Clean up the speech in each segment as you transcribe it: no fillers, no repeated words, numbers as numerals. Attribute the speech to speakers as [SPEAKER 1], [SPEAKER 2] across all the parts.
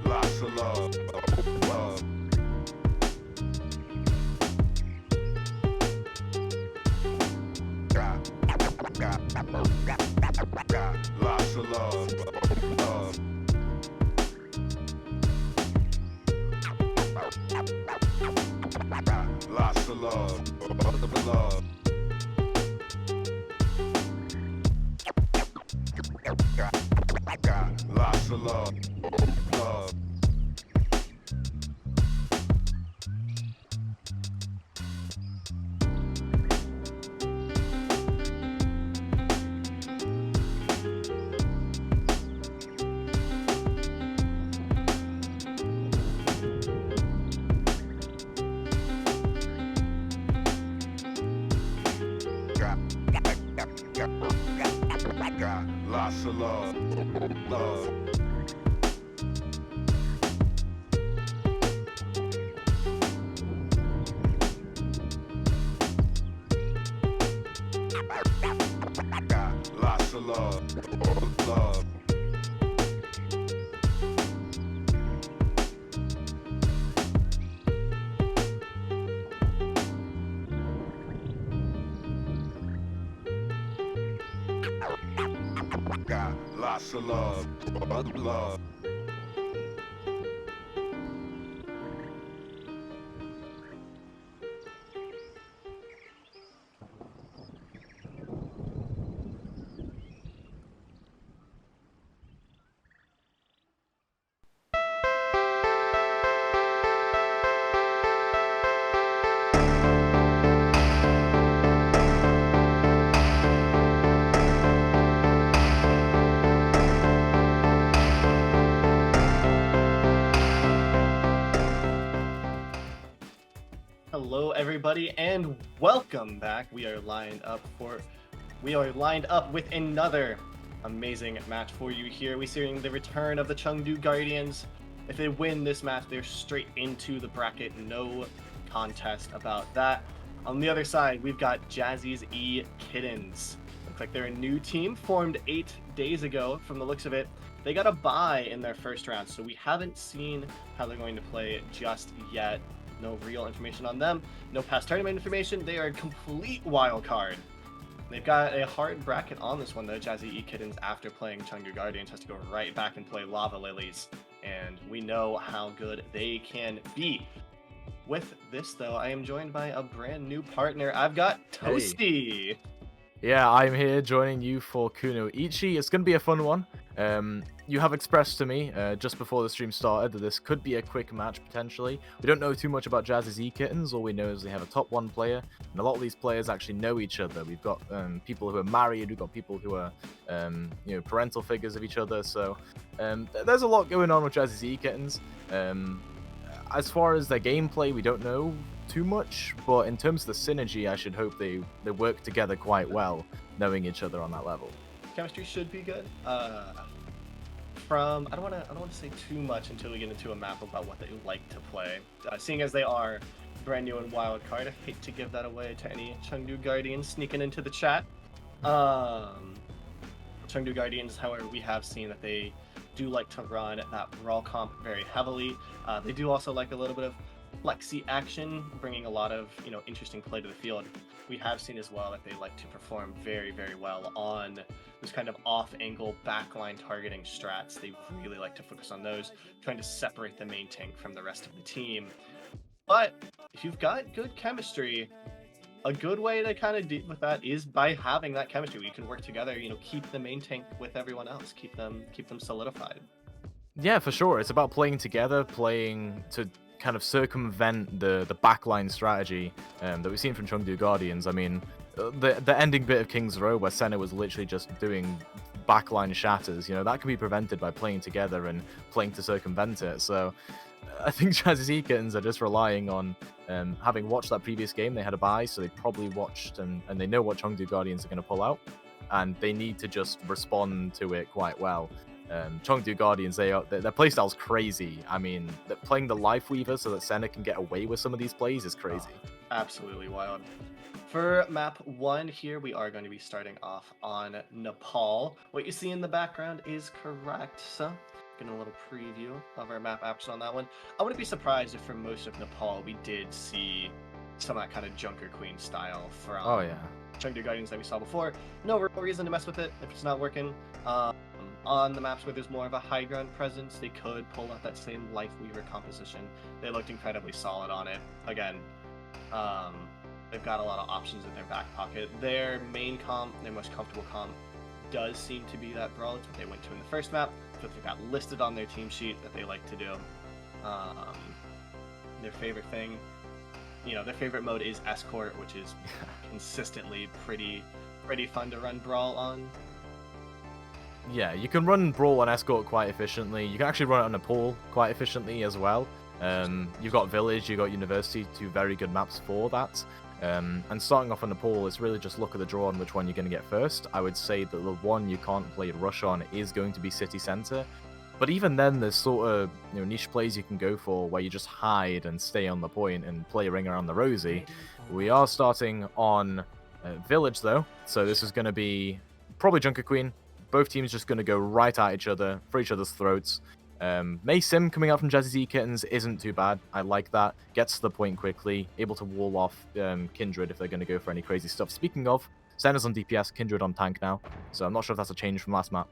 [SPEAKER 1] Lots of love. Love. Got lots of love. Love. Got lots of love. Love. Got lots of love. Love. Got lots of love. Love. Got lots of love. Love. Got lots of love. Love.
[SPEAKER 2] Hello, everybody, and welcome back. We are lined up with another amazing match for you here. We're seeing the return of the Chengdu Guardians. If they win this match, they're straight into the bracket. No contest about that. On the other side, we've got Jazzy's E Kittens. Looks like they're a new team formed 8 days ago. From the looks of it, they got a bye in their first round, so we haven't seen how they're going to play just yet. No real information on them. No past tournament information. They are a complete wild card. They've got a hard bracket on this one, though. Jazzy E Kittens, after playing Chengdu Guardians, has to go right back and play Lava Lilies. And we know how good they can be. With this, though, I am joined by a brand new partner. I've got Toasty.
[SPEAKER 3] Yeah, I'm here joining you for Kunoichi. It's going to be a fun one. You have expressed to me just before the stream started that this could be a quick match potentially. We don't know too much about Jazzy's E-Kittens. All we know is they have a top 1 player, and a lot of these players actually know each other. We've got people who are married, we've got people who are parental figures of each other. So there's a lot going on with Jazzy's E-Kittens. As far as their gameplay, we don't know too much, but in terms of the synergy, I should hope they work together quite well, knowing each other on that level.
[SPEAKER 2] Chemistry should be good. I don't want to say too much until we get into a map about what they like to play. Seeing as they are brand new and wild card, I hate to give that away to any Chengdu Guardians sneaking into the chat. Chengdu Guardians, however, we have seen that they do like to run that raw comp very heavily. They do also like a little bit of flexi action, bringing a lot of interesting play to the field. We have seen as well that they like to perform very, very well on those kind of off-angle backline targeting strats. They really like to focus on those, trying to separate the main tank from the rest of the team. But if you've got good chemistry, a good way to kind of deal with that is by having that chemistry where you can work together, keep the main tank with everyone else, keep them solidified.
[SPEAKER 3] Yeah, for sure. It's about playing together, playing to kind of circumvent the backline strategy that we've seen from Chengdu Guardians. I mean, the ending bit of King's Row where Senna was literally just doing backline shatters, that can be prevented by playing together and playing to circumvent it. So I think Jazzy's E-Kittens are just relying on having watched that previous game. They had a bye, so they probably watched and they know what Chengdu Guardians are going to pull out, and they need to just respond to it quite well. Chengdu Guardians, their playstyle's crazy. I mean, playing the Life Weaver so that Senna can get away with some of these plays is crazy.
[SPEAKER 2] Oh, absolutely wild. For map 1 here, we are going to be starting off on Nepal. What you see in the background is correct. So getting a little preview of our map action on that one. I wouldn't be surprised if for most of Nepal we did see some of that kind of Junker Queen style from
[SPEAKER 3] Oh yeah.
[SPEAKER 2] Chengdu Guardians that we saw before. No real reason to mess with it if it's not working. On the maps where there's more of a high ground presence, they could pull out that same Life Weaver composition. They looked incredibly solid on it. Again, they've got a lot of options in their back pocket. Their main comp, their most comfortable comp, does seem to be that Brawl. It's what they went to in the first map. It's what they've got listed on their team sheet that they like to do. Their favorite thing, their favorite mode is Escort, which is consistently pretty fun to run Brawl on.
[SPEAKER 3] Yeah, you can run Brawl on Escort quite efficiently. You can actually run it on Nepal quite efficiently as well. You've got Village, you've got University, two very good maps for that. And starting off on Nepal, it's really just look at the draw on which one you're going to get first. I would say that the one you can't play Rush on is going to be City Center. But even then, there's sort of niche plays you can go for where you just hide and stay on the point and play Ring Around the Rosie. We are starting on Village though, so this is going to be probably Junker Queen. Both teams just going to go right at each other, for each other's throats. Mei Sim coming out from Jazzy Z Kittens isn't too bad. I like that. Gets to the point quickly, able to wall off Kindred if they're going to go for any crazy stuff. Speaking of, Senna's on DPS, Kindred on tank now, so I'm not sure if that's a change from last map.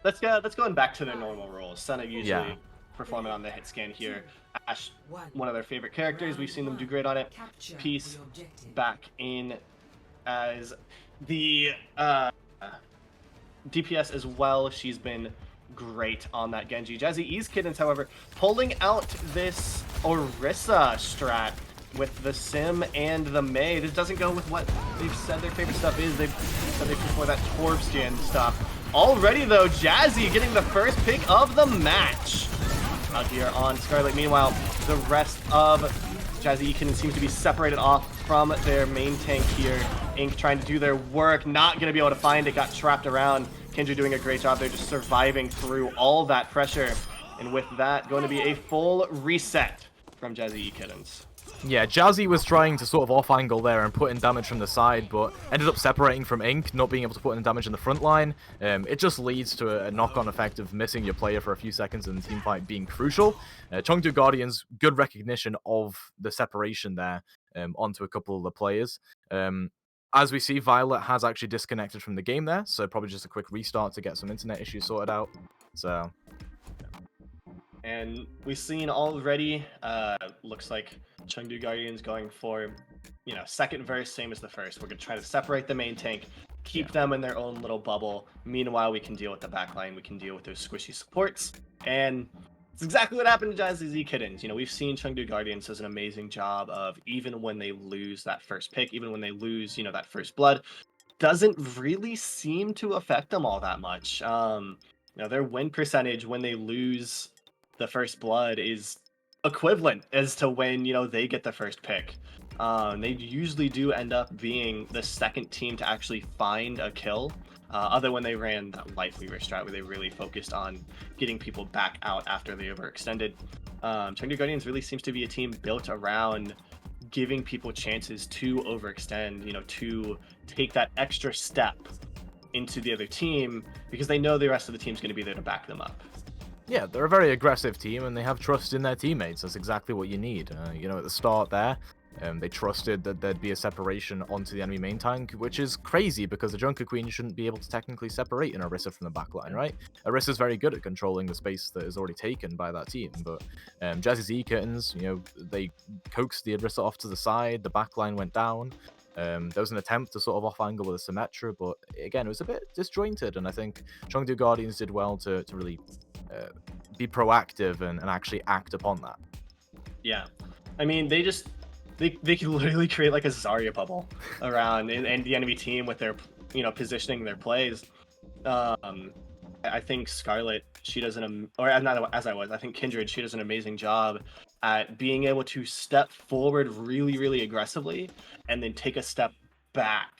[SPEAKER 2] Let's going back to their normal roles. Senna usually performing on the hit scan here. Ashe, one of their favorite characters. We've seen them do great on it. Peace back in as the DPS as well. She's been great on that Genji. Jazzy E's Kittens, however, pulling out this Orisa strat with the Sim and the Mei. This doesn't go with what they've said their favorite stuff is. They've said they prefer that Torbscan stuff. Already though, Jazzy getting the first pick of the match out here on Scarlet. Meanwhile, the rest of Jazzy E Kittens seems to be separated off from their main tank here. Ink trying to do their work, not going to be able to find it, got trapped around. Kindred doing a great job there, just surviving through all that pressure. And with that, going to be a full reset from Jazzy E Kittens.
[SPEAKER 3] Yeah, Jazzy was trying to sort of off-angle there and put in damage from the side, but ended up separating from Ink, not being able to put in damage in the front line. It just leads to a knock-on effect of missing your player for a few seconds and the team fight being crucial. Chengdu Guardians, good recognition of the separation there onto a couple of the players. As we see, Violet has actually disconnected from the game there, so probably just a quick restart to get some internet issues sorted out. So,
[SPEAKER 2] and we've seen already, looks like Chengdu Guardians going for, second verse, same as the first. We're going to try to separate the main tank, keep them in their own little bubble. Meanwhile, we can deal with the backline, we can deal with those squishy supports, and it's exactly what happened to Jazzy Z Kittens. We've seen Chengdu Guardians does an amazing job of, even when they lose that first pick, even when they lose, that first blood, doesn't really seem to affect them all that much. Their win percentage when they lose the first blood is equivalent as to when, they get the first pick. They usually do end up being the second team to actually find a kill. Other when they ran that Life Weaver strat where they really focused on getting people back out after they overextended. Chengdu Guardians really seems to be a team built around giving people chances to overextend, to take that extra step into the other team because they know the rest of the team's going to be there to back them up.
[SPEAKER 3] yeah, they're a very aggressive team and they have trust in their teammates. That's exactly what you need. At the start there, they trusted that there'd be a separation onto the enemy main tank, which is crazy because the Junker Queen shouldn't be able to technically separate an Orisa from the backline, right? Orisa's very good at controlling the space that is already taken by that team, but Jazzy Z Kittens, they coaxed the Orisa off to the side, the backline went down. There was an attempt to sort of off-angle with a Symmetra, but again, it was a bit disjointed, and I think Chengdu Guardians did well to really be proactive and actually act upon that.
[SPEAKER 2] Yeah. I mean, they can literally create like a Zarya bubble around and the enemy team with their, positioning their plays. I think Scarlet, she does I think Kindred, she does an amazing job at being able to step forward really, really aggressively and then take a step back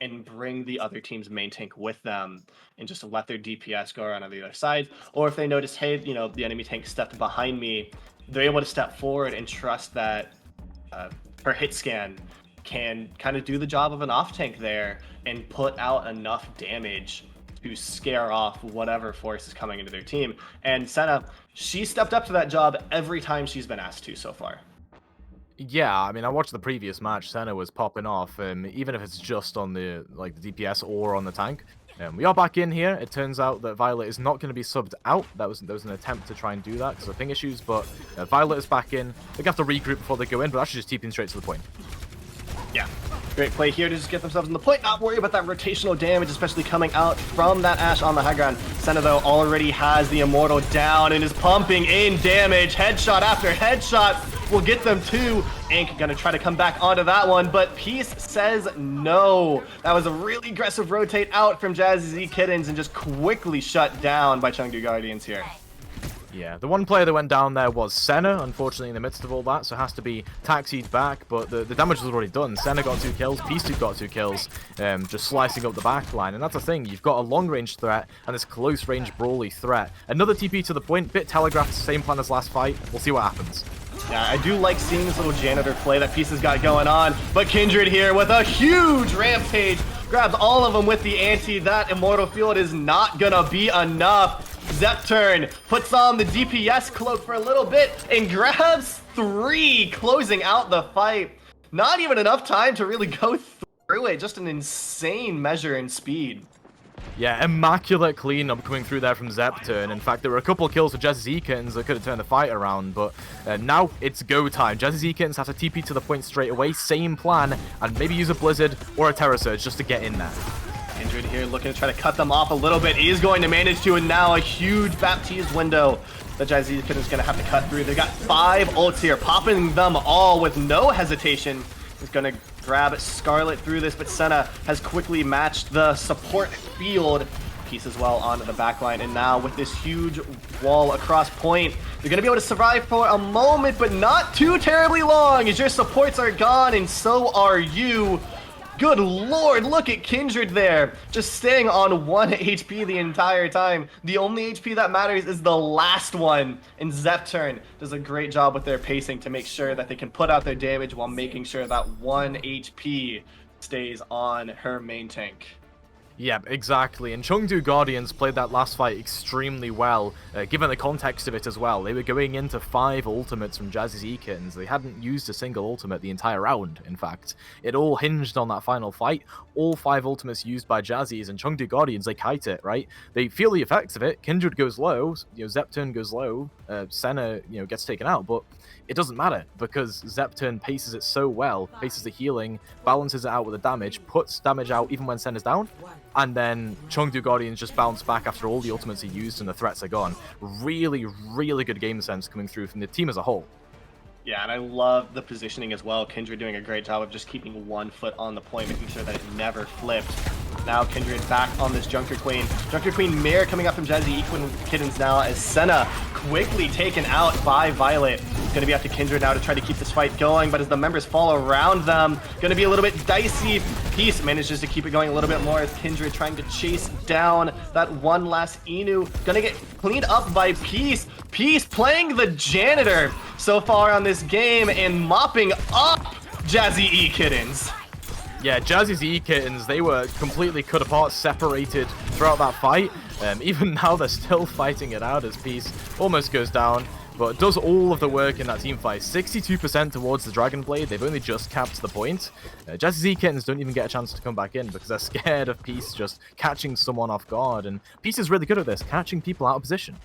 [SPEAKER 2] and bring the other team's main tank with them and just let their DPS go around on the other side. Or if they notice, hey, the enemy tank stepped behind me, they're able to step forward and trust that her hit scan can kind of do the job of an off tank there and put out enough damage to to scare off whatever force is coming into their team. And Senna, she stepped up to that job every time she's been asked to so far.
[SPEAKER 3] Yeah, I mean, I watched the previous match. Senna was popping off, even if it's just on the the DPS or on the tank. We are back in here. It turns out that Violet is not going to be subbed out. There was an attempt to try and do that because of ping issues, but Violet is back in. They have to regroup before they go in, but actually just TPing straight to the point.
[SPEAKER 2] Yeah, great play here to just get themselves in the point, not worry about that rotational damage, especially coming out from that Ashe on the high ground. Senna, though, already has the Immortal down and is pumping in damage. Headshot after headshot will get them too. Ink gonna try to come back onto that one, but Peace says no. That was a really aggressive rotate out from Jazzy Kittens and just quickly shut down by Chengdu Guardians here.
[SPEAKER 3] Yeah, the one player that went down there was Senna, unfortunately, in the midst of all that, so it has to be taxied back, but the damage was already done. Senna got 2 kills, Peace got 2 kills, just slicing up the back line, and that's the thing, you've got a long-range threat and this close-range brawly threat. Another TP to the point, bit telegraphed, same plan as last fight, we'll see what happens.
[SPEAKER 2] Yeah, I do like seeing this little janitor play that Peace has got going on, but Kindred here with a huge rampage, grabs all of them with the anti. That Immortal Field is not gonna be enough. Zepturn puts on the DPS cloak for a little bit and grabs 3, closing out the fight. Not even enough time to really go through it, just an insane measure in speed.
[SPEAKER 3] Yeah, immaculate cleanup coming through there from Zepturn. In fact, there were a couple of kills for Jazzy Zekins that could have turned the fight around, but now it's go time. Jazzy Zekins have to TP to the point straight away, same plan, and maybe use a Blizzard or a Terror Surge just to get in there.
[SPEAKER 2] Kindred here looking to try to cut them off a little bit. He is going to manage to, and now a huge Baptiste window that Jazzy is going to have to cut through. They've got 5 ults here, popping them all with no hesitation. He's going to grab Scarlet through this, but Senna has quickly matched the support field. Peace as well onto the backline, and now with this huge wall across point, they're going to be able to survive for a moment, but not too terribly long, as your supports are gone, and so are you. Good lord, look at Kindred there, just staying on 1 HP the entire time. The only HP that matters is the last one, and Zepturn does a great job with their pacing to make sure that they can put out their damage while making sure that 1 HP stays on her main tank.
[SPEAKER 3] Yeah, exactly, and Chengdu Guardians played that last fight extremely well, given the context of it as well. They were going into 5 ultimates from Jazzy Zekins. They hadn't used a single ultimate the entire round, in fact. It all hinged on that final fight. All 5 ultimates used by Jazzy's, and Chengdu Guardians, they kite it, right? They feel the effects of it. Kindred goes low, Zepturn goes low, Senna, gets taken out, but it doesn't matter, because Zepturn paces it so well, paces the healing, balances it out with the damage, puts damage out even when Senna's down, and then Chengdu Guardians just bounce back after all the ultimates he used and the threats are gone. Really, really good game sense coming through from the team as a whole.
[SPEAKER 2] Yeah, and I love the positioning as well. Kindred doing a great job of just keeping 1 foot on the point, making sure that it never flipped. Now Kindred back on this Junker Queen. Junker Queen Mare coming up from Jazzy Kittens now as Senna quickly taken out by Violet. Going to be up to Kindred now to try to keep this fight going, but as the members fall around them, going to be a little bit dicey. Peace manages to keep it going a little bit more as Kindred trying to chase down that one last Inu. Going to get cleaned up by Peace. Peace playing the janitor so far on this game and mopping up Jazzy Kittens.
[SPEAKER 3] Yeah, Jazzy Kittens, they were completely cut apart, separated throughout that fight. Even now, they're still fighting it out as Peace almost goes down, but does all of the work in that team fight. 62% towards the Dragon Blade. They've only just capped the point. Jazzy Kittens don't even get a chance to come back in because they're scared of Peace just catching someone off guard, and Peace is really good at this, catching people out of position.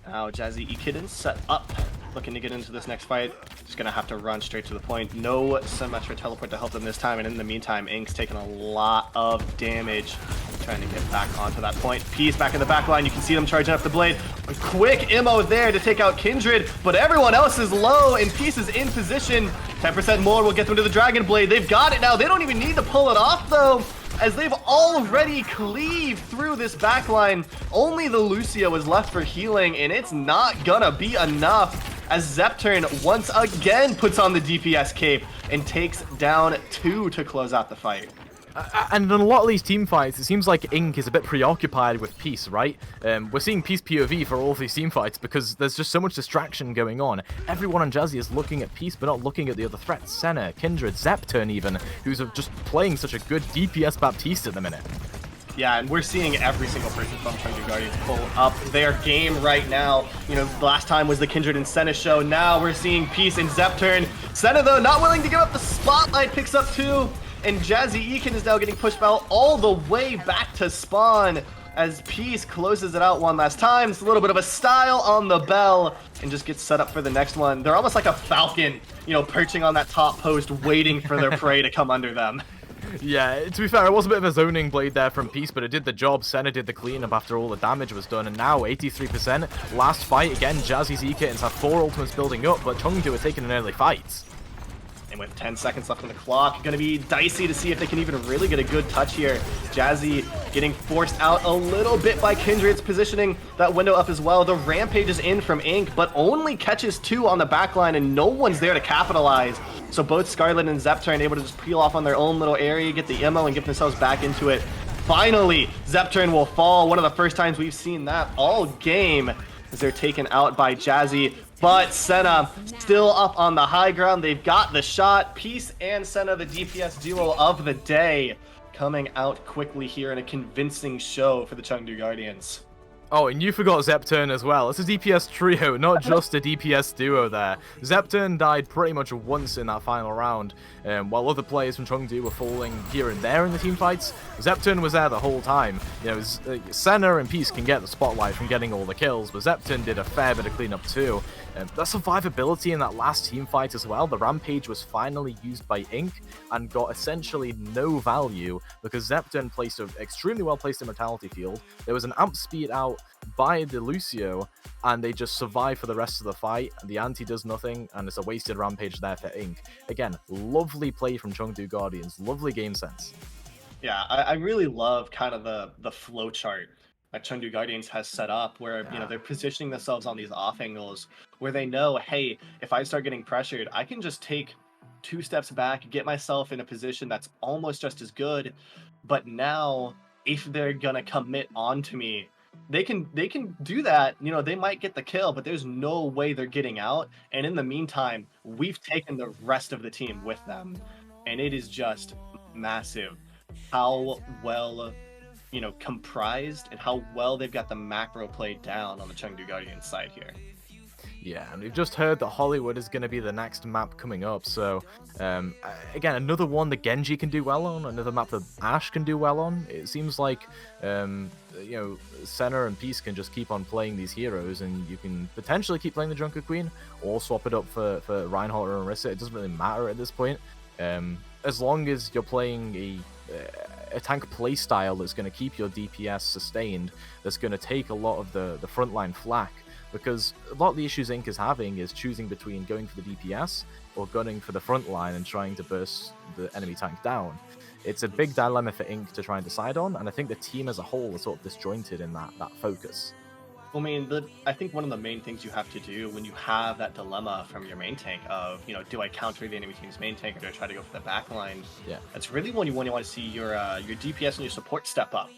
[SPEAKER 2] Now Jazzy Kittens set up, looking to get into this next fight. Just gonna have to run straight to the point. No Symmetra teleport to help them this time, and in the meantime, Ink's taking a lot of damage, trying to get back onto that point. Peace back in the back line. You can see them charging up the blade. A quick immo there to take out Kindred, but everyone else is low, and Peace is in position. 10% more will get them to the Dragon Blade. They've got it now. They don't even need to pull it off, though, as they've already cleaved through this backline. Only the Lucio is left for healing, and it's not gonna be enough as Zepturn once again puts on the DPS cape and takes down 2 to close out the fight.
[SPEAKER 3] And in a lot of these team fights, it seems like Ink is a bit preoccupied with Peace, right? We're seeing Peace POV for all of these team fights because there's just so much distraction going on. Everyone on Jazzy is looking at Peace, but not looking at the other threats. Senna, Kindred, Zepturn even, who's just playing such a good DPS Baptiste at the minute.
[SPEAKER 2] Yeah, and we're seeing every single person from Chengdu Guardians pull up their game right now. You know, last time was the Kindred and Senna show. Now we're seeing Peace and Zepturn. Senna, though, not willing to give up the spotlight, picks up 2. And Jazzy Ekin is now getting pushed out all the way back to spawn as Peace closes it out one last time. It's a little bit of a style on the bell and just gets set up for the next one. They're almost like a falcon, you know, perching on that top post, waiting for their prey to come under them.
[SPEAKER 3] Yeah, to be fair, it was a bit of a zoning blade there from Peace, but it did the job. Senna did the cleanup after all the damage was done, and now 83%. Last fight, again, Jazzy's E-Kittens have 4 ultimates building up, but Chengdu are taking an early fight.
[SPEAKER 2] And with 10 seconds left on the clock, gonna be dicey to see if they can even really get a good touch here. Jazzy getting forced out a little bit by Kindred's positioning that window up as well. The Rampage is in from Ink, but only catches 2 on the backline, and no one's there to capitalize. So both Scarlet and Zepturn able to just peel off on their own little area, get the ammo, and get themselves back into it. Finally, Zepturn will fall. One of the first times we've seen that all game as they're taken out by Jazzy. But Senna still up on the high ground. They've got the shot. Peace and Senna, the DPS duo of the day, coming out quickly here in a convincing show for the Chengdu Guardians.
[SPEAKER 3] Oh, and you forgot Zepturn as well. It's a DPS trio, not just a DPS duo there. Zepturn died pretty much once in that final round, while other players from Chengdu were falling here and there in the team fights. Zepturn was there the whole time. You know, Senna and Peace can get the spotlight from getting all the kills, but Zepturn did a fair bit of cleanup too. That survivability in that last team fight as well. The Rampage was finally used by Ink and got essentially no value because Zepturn placed an extremely well placed Immortality Field. There was an amp speed out by the Lucio, and they just survive for the rest of the fight. The anti does nothing, and it's a wasted Rampage there for Ink. Again, lovely play from Chengdu Guardians, lovely game sense.
[SPEAKER 2] Yeah, I really love kind of the flow chart that Chengdu Guardians has set up where, you know, they're positioning themselves on these off angles where they know, hey, if I start getting pressured, I can just take 2 steps back, get myself in a position that's almost just as good. But now, if they're gonna commit onto me, they can do that. You know, they might get the kill, but there's no way they're getting out. And in the meantime, we've taken the rest of the team with them. And it is just massive how well, you know, comprised and how well they've got the macro played down on the Chengdu Guardians side here.
[SPEAKER 3] Yeah, and we've just heard that Hollywood is going to be the next map coming up, so again, another one that Genji can do well on, another map that Ashe can do well on. It seems like, you know, Senna and Peace can just keep on playing these heroes, and you can potentially keep playing the Junker Queen, or swap it up for Reinhardt or Orisa. It doesn't really matter at this point. As long as you're playing a tank playstyle that's going to keep your DPS sustained, that's going to take a lot of the frontline flak, because a lot of the issues Ink is having is choosing between going for the DPS or gunning for the front line and trying to burst the enemy tank down. It's a big dilemma for Ink to try and decide on, and I think the team as a whole is sort of disjointed in that focus.
[SPEAKER 2] I mean, I think one of the main things you have to do when you have that dilemma from your main tank of, you know, do I counter the enemy team's main tank or do I try to go for the back line?
[SPEAKER 3] Yeah.
[SPEAKER 2] That's really when you want to see your DPS and your support step up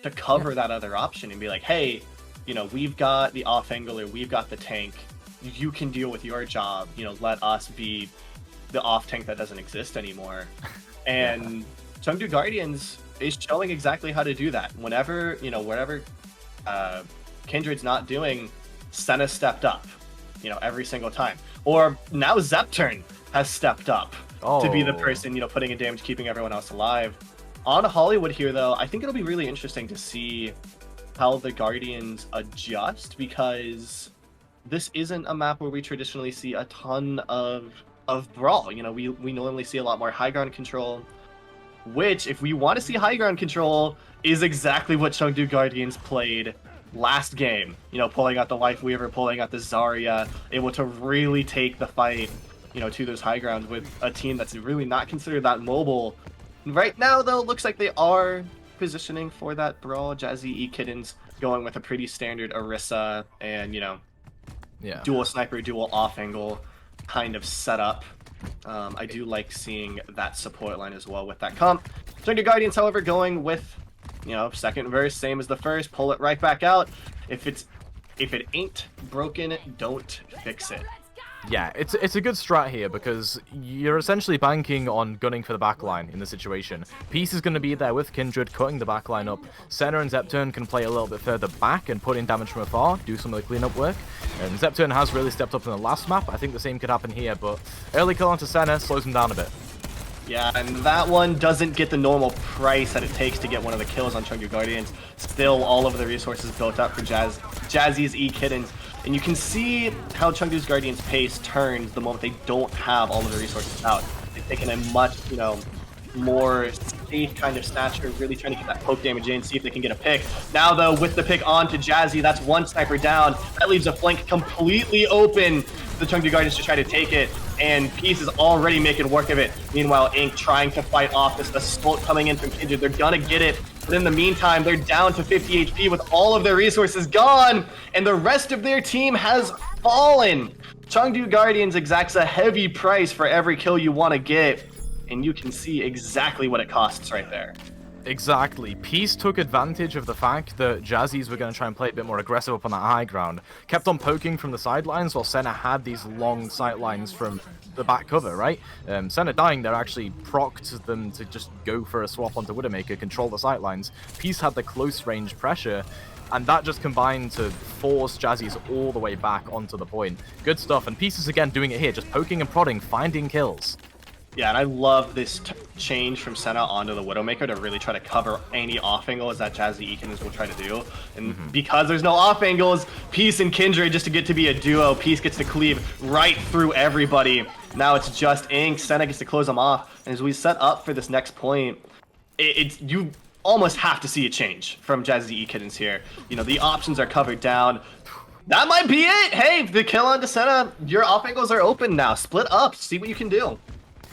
[SPEAKER 2] to cover that other option and be like, hey, you know, we've got the off angle or we've got the tank. You can deal with your job. You know, let us be the off tank that doesn't exist anymore. And Chengdu Guardians is showing exactly how to do that. Whenever, you know, wherever Kindred's not doing, Senna stepped up, you know, every single time. Or now Zepturn has stepped up to be the person, you know, putting in damage, keeping everyone else alive. On Hollywood here, though, I think it'll be really interesting to see how the Guardians adjust, because this isn't a map where we traditionally see a ton of brawl. You know, we normally see a lot more high ground control, which, if we want to see high ground control, is exactly what Chengdu Guardians played last game. You know, pulling out the Life Weaver, pulling out the Zarya, able to really take the fight, you know, to those high grounds with a team that's really not considered that mobile. Right now, though, it looks like they are positioning for that brawl. Jazzy E-Kittens going with a pretty standard Orisa and, you know, dual sniper, dual off angle kind of setup. I do like seeing that support line as well with that comp. Chengdu Guardians, however, going with, you know, second verse, same as the first, pull it right back out. If it ain't broken, don't fix it.
[SPEAKER 3] Yeah, it's a good strat here because you're essentially banking on gunning for the backline in the situation. Peace is going to be there with Kindred, cutting the backline up. Senna and Zepturn can play a little bit further back and put in damage from afar, do some of the cleanup work. And Zepturn has really stepped up in the last map. I think the same could happen here, but early kill onto Senna slows him down a bit.
[SPEAKER 2] Yeah, and that one doesn't get the normal price that it takes to get one of the kills on Chengdu Guardians. Still, all of the resources built up for Jazzy's E-Kittens. And you can see how Chengdu's Guardians' pace turns the moment they don't have all of the resources out. They've taken a much, more safe kind of stature, really trying to get that poke damage in, see if they can get a pick. Now, though, with the pick onto Jazzy, that's one sniper down. That leaves a flank completely open for the Chengdu Guardians to try to take it. And Peace is already making work of it. Meanwhile, Ink trying to fight off this assault coming in from Kindred. They're gonna get it. But in the meantime, they're down to 50 HP with all of their resources gone. And the rest of their team has fallen. Chengdu Guardians exacts a heavy price for every kill you want to get. And you can see exactly what it costs right there.
[SPEAKER 3] Exactly. Peace took advantage of the fact that Jazzies were going to try and play a bit more aggressive up on that high ground. Kept on poking from the sidelines while Senna had these long sight lines from the back cover, right? Senna dying there actually procced them to just go for a swap onto Widowmaker, control the sight lines. Peace had the close range pressure, and that just combined to force Jazzies all the way back onto the point. Good stuff, and Peace is again doing it here, just poking and prodding, finding kills.
[SPEAKER 2] Yeah, and I love this change from Senna onto the Widowmaker to really try to cover any off angles that Jazzy E-Kittens will try to do. And because there's no off angles, Peace and Kindred, just to get to be a duo, Peace gets to cleave right through everybody. Now it's just Ink. Senna gets to close them off. And as we set up for this next point, you almost have to see a change from Jazzy E-Kittens here. The options are covered down. That might be it. Hey, the kill onto Senna, your off angles are open now. Split up, see what you can do.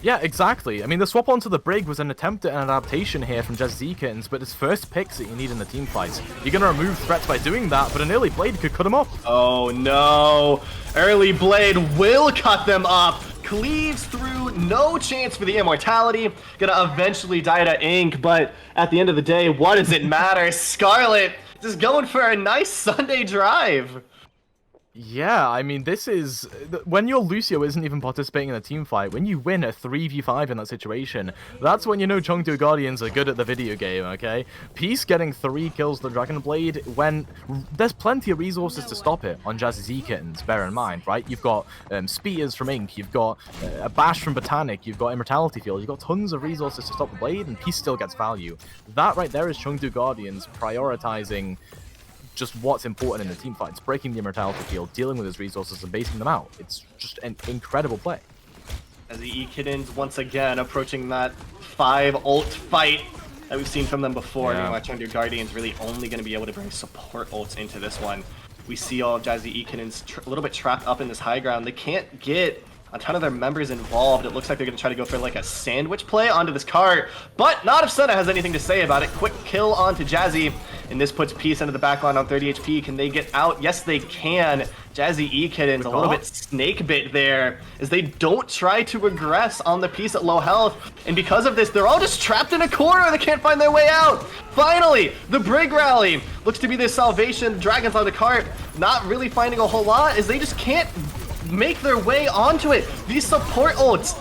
[SPEAKER 3] Yeah, exactly. I mean, the swap onto the Brig was an attempt at an adaptation here from Jazzy E-Kittens, but it's first picks that you need in the team fights. You're going to remove threats by doing that, but an early blade could cut them up.
[SPEAKER 2] Oh no, early blade will cut them up. Cleaves through, no chance for the immortality. Gonna eventually die to Ink, but at the end of the day, what does it matter? Scarlet just going for a nice Sunday drive.
[SPEAKER 3] Yeah, I mean, this is... When your Lucio isn't even participating in a team fight, when you win a 3v5 in that situation, that's when you know Chengdu Guardians are good at the video game, okay? Peace getting 3 kills with the Dragon Blade when there's plenty of resources to stop it on Jazzy's E-Kittens, bear in mind, right? You've got Spears from Ink, you've got a Bash from Botanic, you've got Immortality Field, you've got tons of resources to stop the Blade, and Peace still gets value. That right there is Chengdu Guardians prioritizing just what's important in the team fights, breaking the Immortality Field, dealing with his resources, and basing them out. It's just an incredible play.
[SPEAKER 2] As the E-Kittens once again approaching that 5 ult fight that we've seen from them before.
[SPEAKER 3] Yeah.
[SPEAKER 2] Meanwhile, Chengdu Guardians really only going to be able to bring support ults into this one. We see all Jazzy E-Kittens a little bit trapped up in this high ground. They can't get a ton of their members involved. It looks like they're going to try to go for like a sandwich play onto this cart, but not if Senna has anything to say about it. Quick kill onto Jazzy, and this puts Peace into the backline on 30 HP. Can they get out? Yes, they can. Jazzy E-Kittens a little bit snake bit there as they don't try to regress on the Peace at low health, and because of this, they're all just trapped in a corner. They can't find their way out. Finally, the Brig rally looks to be their salvation. Dragons on the cart, not really finding a whole lot as they just can't make their way onto it. These support ults,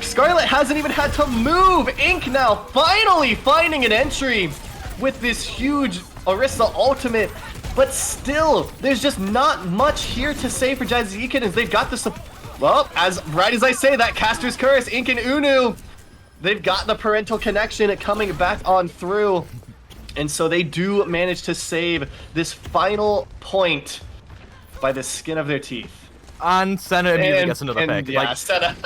[SPEAKER 2] Scarlet hasn't even had to move. Ink now finally finding an entry with this huge Orisa ultimate, but still, there's just not much here to say for Jazzy E-Kittens. They've got the well, as right as I say that, Caster's Curse, Ink and Unu, they've got the parental connection coming back on through, and so they do manage to save this final point by the skin of their teeth.
[SPEAKER 3] And Senna immediately gets another pick.
[SPEAKER 2] Yeah, Senna.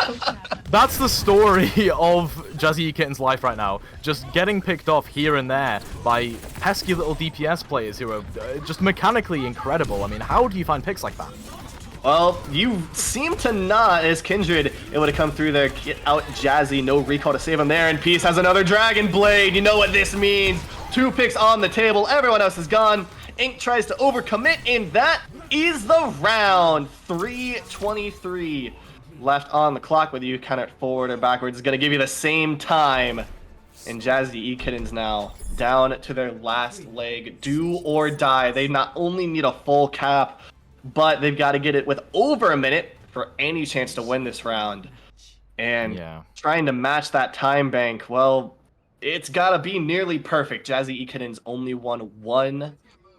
[SPEAKER 3] That's the story of Jazzy E-Kitten's life right now. Just getting picked off here and there by pesky little DPS players who are just mechanically incredible. I mean, how do you find picks like that?
[SPEAKER 2] Well, you seem to not, as Kindred able to come through there, get out Jazzy, no recall to save him there, and Peace has another Dragon Blade. You know what this means. 2 picks on the table, everyone else is gone. Ink tries to overcommit, and that is the round. 3:23 left on the clock, whether you count it forward or backwards is going to give you the same time. And Jazzy E-Kittens now down to their last leg, do or die. They not only need a full cap, but they've got to get it with over a minute for any chance to win this round. And
[SPEAKER 3] Yeah.
[SPEAKER 2] trying to match that time bank, well, it's got to be nearly perfect. Jazzy Ikenin's only won one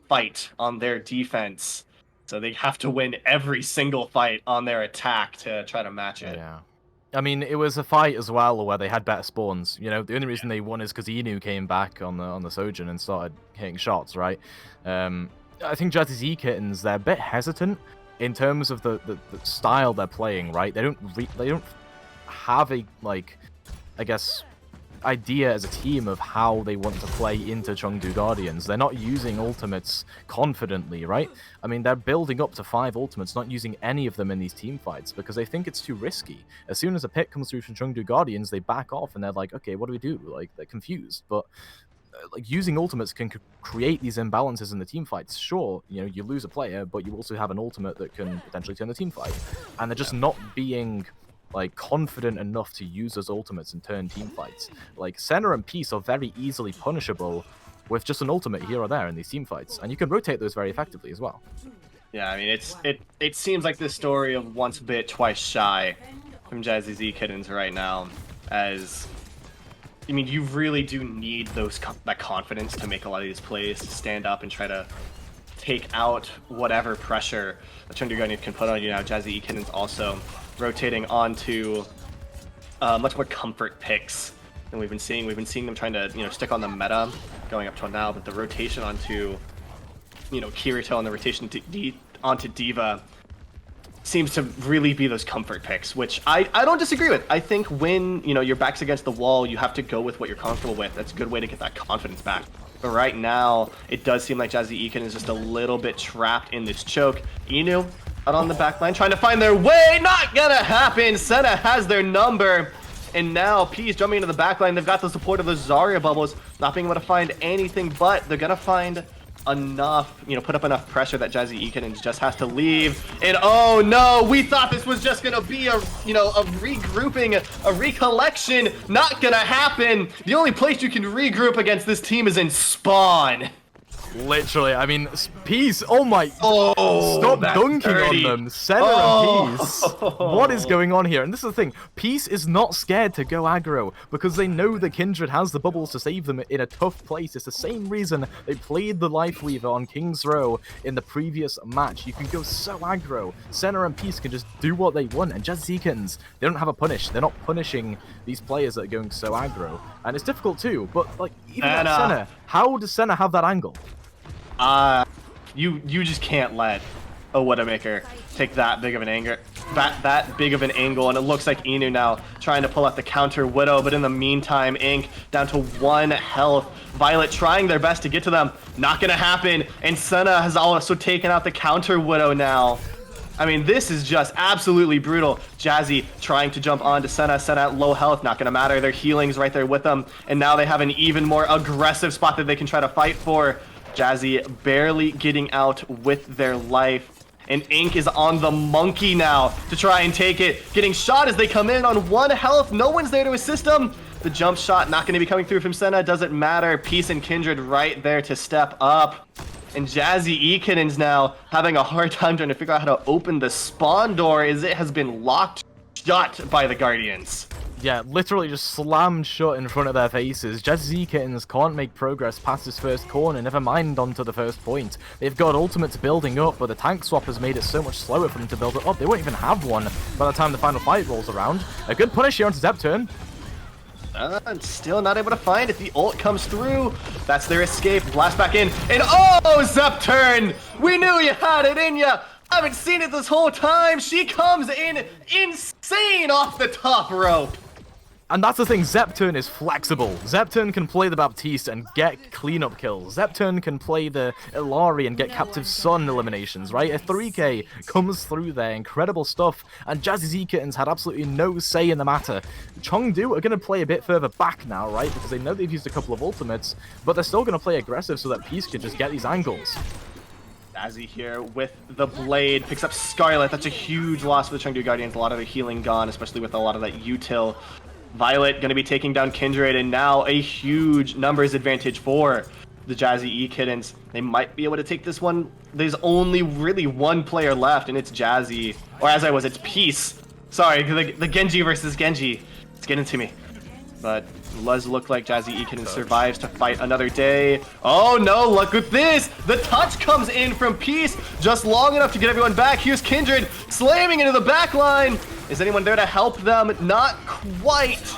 [SPEAKER 2] fight on their defense, so they have to win every single fight on their attack to try to match it.
[SPEAKER 3] Yeah. I mean, it was a fight as well where they had better spawns. You know, the only reason they won is because Inu came back on the Sojin and started hitting shots, right? I think Jazzy Z Kittens, they're a bit hesitant in terms of the style they're playing, right? They don't have a, like, I guess, idea as a team of how they want to play into Chengdu Guardians. They're not using ultimates confidently, right? I mean, they're building up to 5 ultimates, not using any of them in these team fights because they think it's too risky. As soon as a pick comes through from Chengdu Guardians, they back off and they're like, okay, what do we do? Like, they're confused. But like, using ultimates can create these imbalances in the team fights. Sure, you know, you lose a player, but you also have an ultimate that can potentially turn the team fight. And they're just not being like confident enough to use those ultimates and turn team fights. Like, Senna and Peace are very easily punishable with just an ultimate here or there in these team fights, and you can rotate those very effectively as well.
[SPEAKER 2] Yeah, I mean, it seems like the story of once bit, twice shy from Jazzy Z Kittens right now, as I mean, you really do need that confidence to make a lot of these plays, to stand up and try to take out whatever pressure the Chengdu Guardians can put on you now. Jazzy Kittens also rotating onto much more comfort picks than we've been seeing. We've been seeing them trying to, you know, stick on the meta going up till now, but the rotation onto, you know, Kirito and the rotation onto D.Va seems to really be those comfort picks, which I don't disagree with. I think when, you know, your back's against the wall, you have to go with what you're comfortable with. That's a good way to get that confidence back. But right now, it does seem like Jazzy Eken is just a little bit trapped in this choke. Inu out on the back line, trying to find their way. Not gonna happen. Senna has their number. And now Peace jumping into the back line. They've got the support of the Zarya bubbles, not being able to find anything, but they're gonna find enough, you know, put up enough pressure that Jazzy Eken just has to leave. And oh no, we thought this was just gonna be a, you know, a regrouping, a recollection. Not gonna happen. The only place you can regroup against this team is in Spawn.
[SPEAKER 3] Literally, I mean, Peace, oh my,
[SPEAKER 2] Oh,
[SPEAKER 3] stop
[SPEAKER 2] that's
[SPEAKER 3] dunking
[SPEAKER 2] dirty.
[SPEAKER 3] on them, Senna and Peace. What is going on here? And this is the thing, Peace is not scared to go aggro, because they know that Kindred has the bubbles to save them in a tough place. It's the same reason they played the Life Weaver on King's Row in the previous match. You can go so aggro. Senna and Peace can just do what they want, and Jazzy Zekins, they don't have a punish. They're not punishing these players that are going so aggro. And it's difficult too, but like, even at Senna, how does Senna have that angle?
[SPEAKER 2] You just can't let a Widowmaker take that big of an that big of an angle, and it looks like Inu now trying to pull out the counter Widow, but in the meantime, Ink down to 1 health. Violet trying their best to get to them, not gonna happen, and Senna has also taken out the counter Widow now. I mean, this is just absolutely brutal. Jazzy trying to jump onto Senna. Senna at low health, not gonna matter. Their healing's right there with them, and now they have an even more aggressive spot that they can try to fight for. Jazzy barely getting out with their life. And Ink is on the monkey now to try and take it. Getting shot as they come in on 1 health. No one's there to assist them. The jump shot not going to be coming through from Senna. Doesn't matter. Peace and Kindred right there to step up. And Jazzy Ekenins now having a hard time trying to figure out how to open the spawn door as it has been locked shut by the Guardians.
[SPEAKER 3] Yeah, literally just slammed shut in front of their faces. Jazzy Kittens can't make progress past this first corner, never mind onto the first point. They've got ultimates building up, but the tank swap has made it so much slower for them to build it up. They won't even have one by the time the final fight rolls around. A good punish here onto Zepturn.
[SPEAKER 2] Still not able to find it. The ult comes through. That's their escape. Blast back in. And oh, Zepturn! We knew you had it in ya! I haven't seen it this whole time! She comes in insane off the top rope!
[SPEAKER 3] And that's the thing, Zepturn is flexible. Zepturn can play the Baptiste and get cleanup kills. Zepturn can play the Ilari and get Captive Sun eliminations, right? A 3k comes through there, incredible stuff. And Jazzy Z Kittens had absolutely no say in the matter. Chengdu are going to play a bit further back now, right? Because they know they've used a couple of ultimates, but they're still going to play aggressive so that Peace can just get these angles.
[SPEAKER 2] Jazzy here with the blade, picks up Scarlet. That's a huge loss for the Chengdu Guardians. A lot of their healing gone, especially with a lot of that util. Violet going to be taking down Kindred, and now a huge numbers advantage for the Jazzy E Kittens. They might be able to take this one. There's only really one player left, and it's Jazzy. Or as I was, it's Peace. Sorry, the Genji versus Genji. It's getting to me. But it does look like Jazzy E Kittens survives to fight another day. Oh no, look at this! The touch comes in from Peace, just long enough to get everyone back. Here's Kindred slamming into the back line. Is anyone there to help them? Not quite.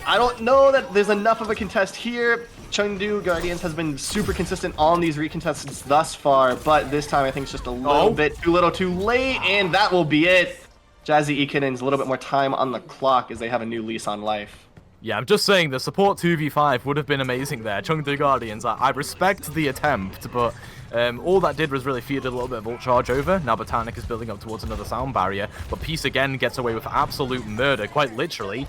[SPEAKER 2] I don't know that there's enough of a contest here. Chengdu Guardians has been super consistent on these recontests thus far, but this time I think it's just a little bit too little too late, and that will be it. Jazzy E Kittens a little bit more time on the clock as they have a new lease on life.
[SPEAKER 3] Yeah, I'm just saying the support 2v5 would have been amazing there. Chengdu Guardians, I respect the attempt, but all that did was really feed a little bit of ult charge over. Now Botanic is building up towards another sound barrier, but Peace again gets away with absolute murder, quite literally.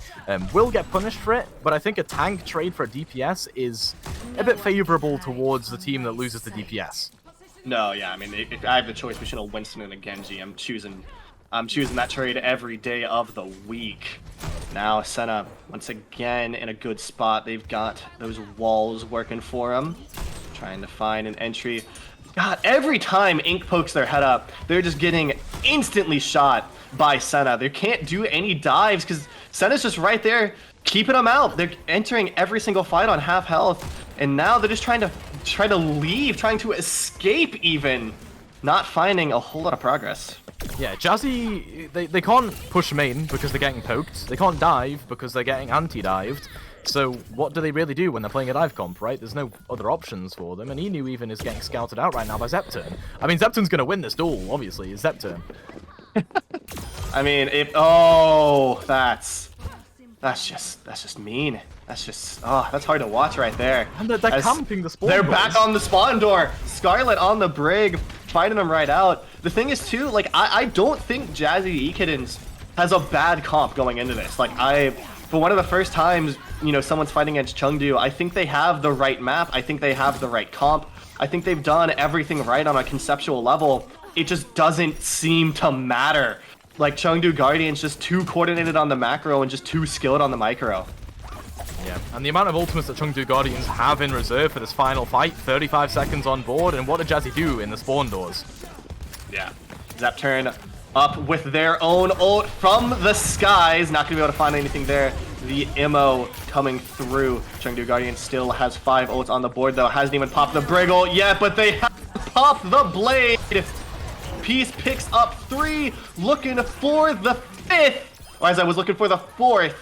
[SPEAKER 3] Will get punished for it, but I think a tank trade for a DPS is a bit favorable towards the team that loses the DPS.
[SPEAKER 2] No, yeah, I mean, if I have the choice between a Winston and a Genji, I'm choosing that trade every day of the week. Now Senna, once again, in a good spot. They've got those walls working for them. Trying to find an entry. God, every time Ink pokes their head up, they're just getting instantly shot by Senna. They can't do any dives because Senna's just right there keeping them out. They're entering every single fight on half health. And now they're just trying to leave, trying to escape even. Not finding a whole lot of progress.
[SPEAKER 3] Yeah, Jazzy, they can't push main because they're getting poked. They can't dive because they're getting anti-dived. So what do they really do when they're playing a dive comp, right? There's no other options for them, and Inu even is getting scouted out right now by Zepturn. I mean, Zepturn's gonna win this duel, obviously, it's Zepturn.
[SPEAKER 2] I mean, that's just mean. That's just, that's hard to watch right there.
[SPEAKER 3] And they're camping the spawn
[SPEAKER 2] They're
[SPEAKER 3] doors.
[SPEAKER 2] back on the spawn door. Scarlet on the brig, fighting them right out. The thing is too, like, I don't think Jazzy E Kittens has a bad comp going into this. Like, for one of the first times, you know, someone's fighting against Chengdu, I think they have the right map. I think they have the right comp. I think they've done everything right on a conceptual level. It just doesn't seem to matter. Like, Chengdu Guardians just too coordinated on the macro and just too skilled on the micro.
[SPEAKER 3] Yeah, and the amount of ultimates that Chengdu Guardians have in reserve for this final fight, 35 seconds on board, and what did Jazzy do in the spawn doors?
[SPEAKER 2] Yeah, Zepturn up with their own ult from the skies. Not going to be able to find anything there. The Immo coming through. Chengdu Guardian still has 5 ults on the board, though. Hasn't even popped the Briggle yet, but they have popped the Blade. Peace picks up 3, looking for the 5th. Or as I was looking for the 4th.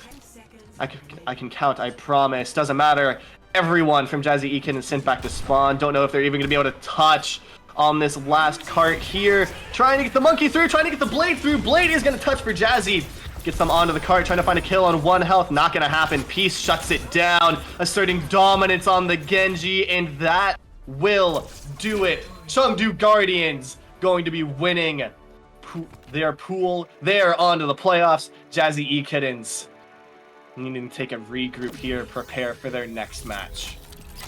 [SPEAKER 2] I can count, I promise. Doesn't matter. Everyone from Jazzy Ekin is sent back to spawn. Don't know if they're even going to be able to touch on this last cart here. Trying to get the monkey through, trying to get the Blade through. Blade is going to touch for Jazzy. Gets them onto the cart, trying to find a kill on 1 health. Not going to happen. Peace shuts it down, asserting dominance on the Genji, and that will do it. Chengdu Guardians going to be winning their pool. They're on to the playoffs. Jazzy E Kittens needing to take a regroup here, prepare for their next match.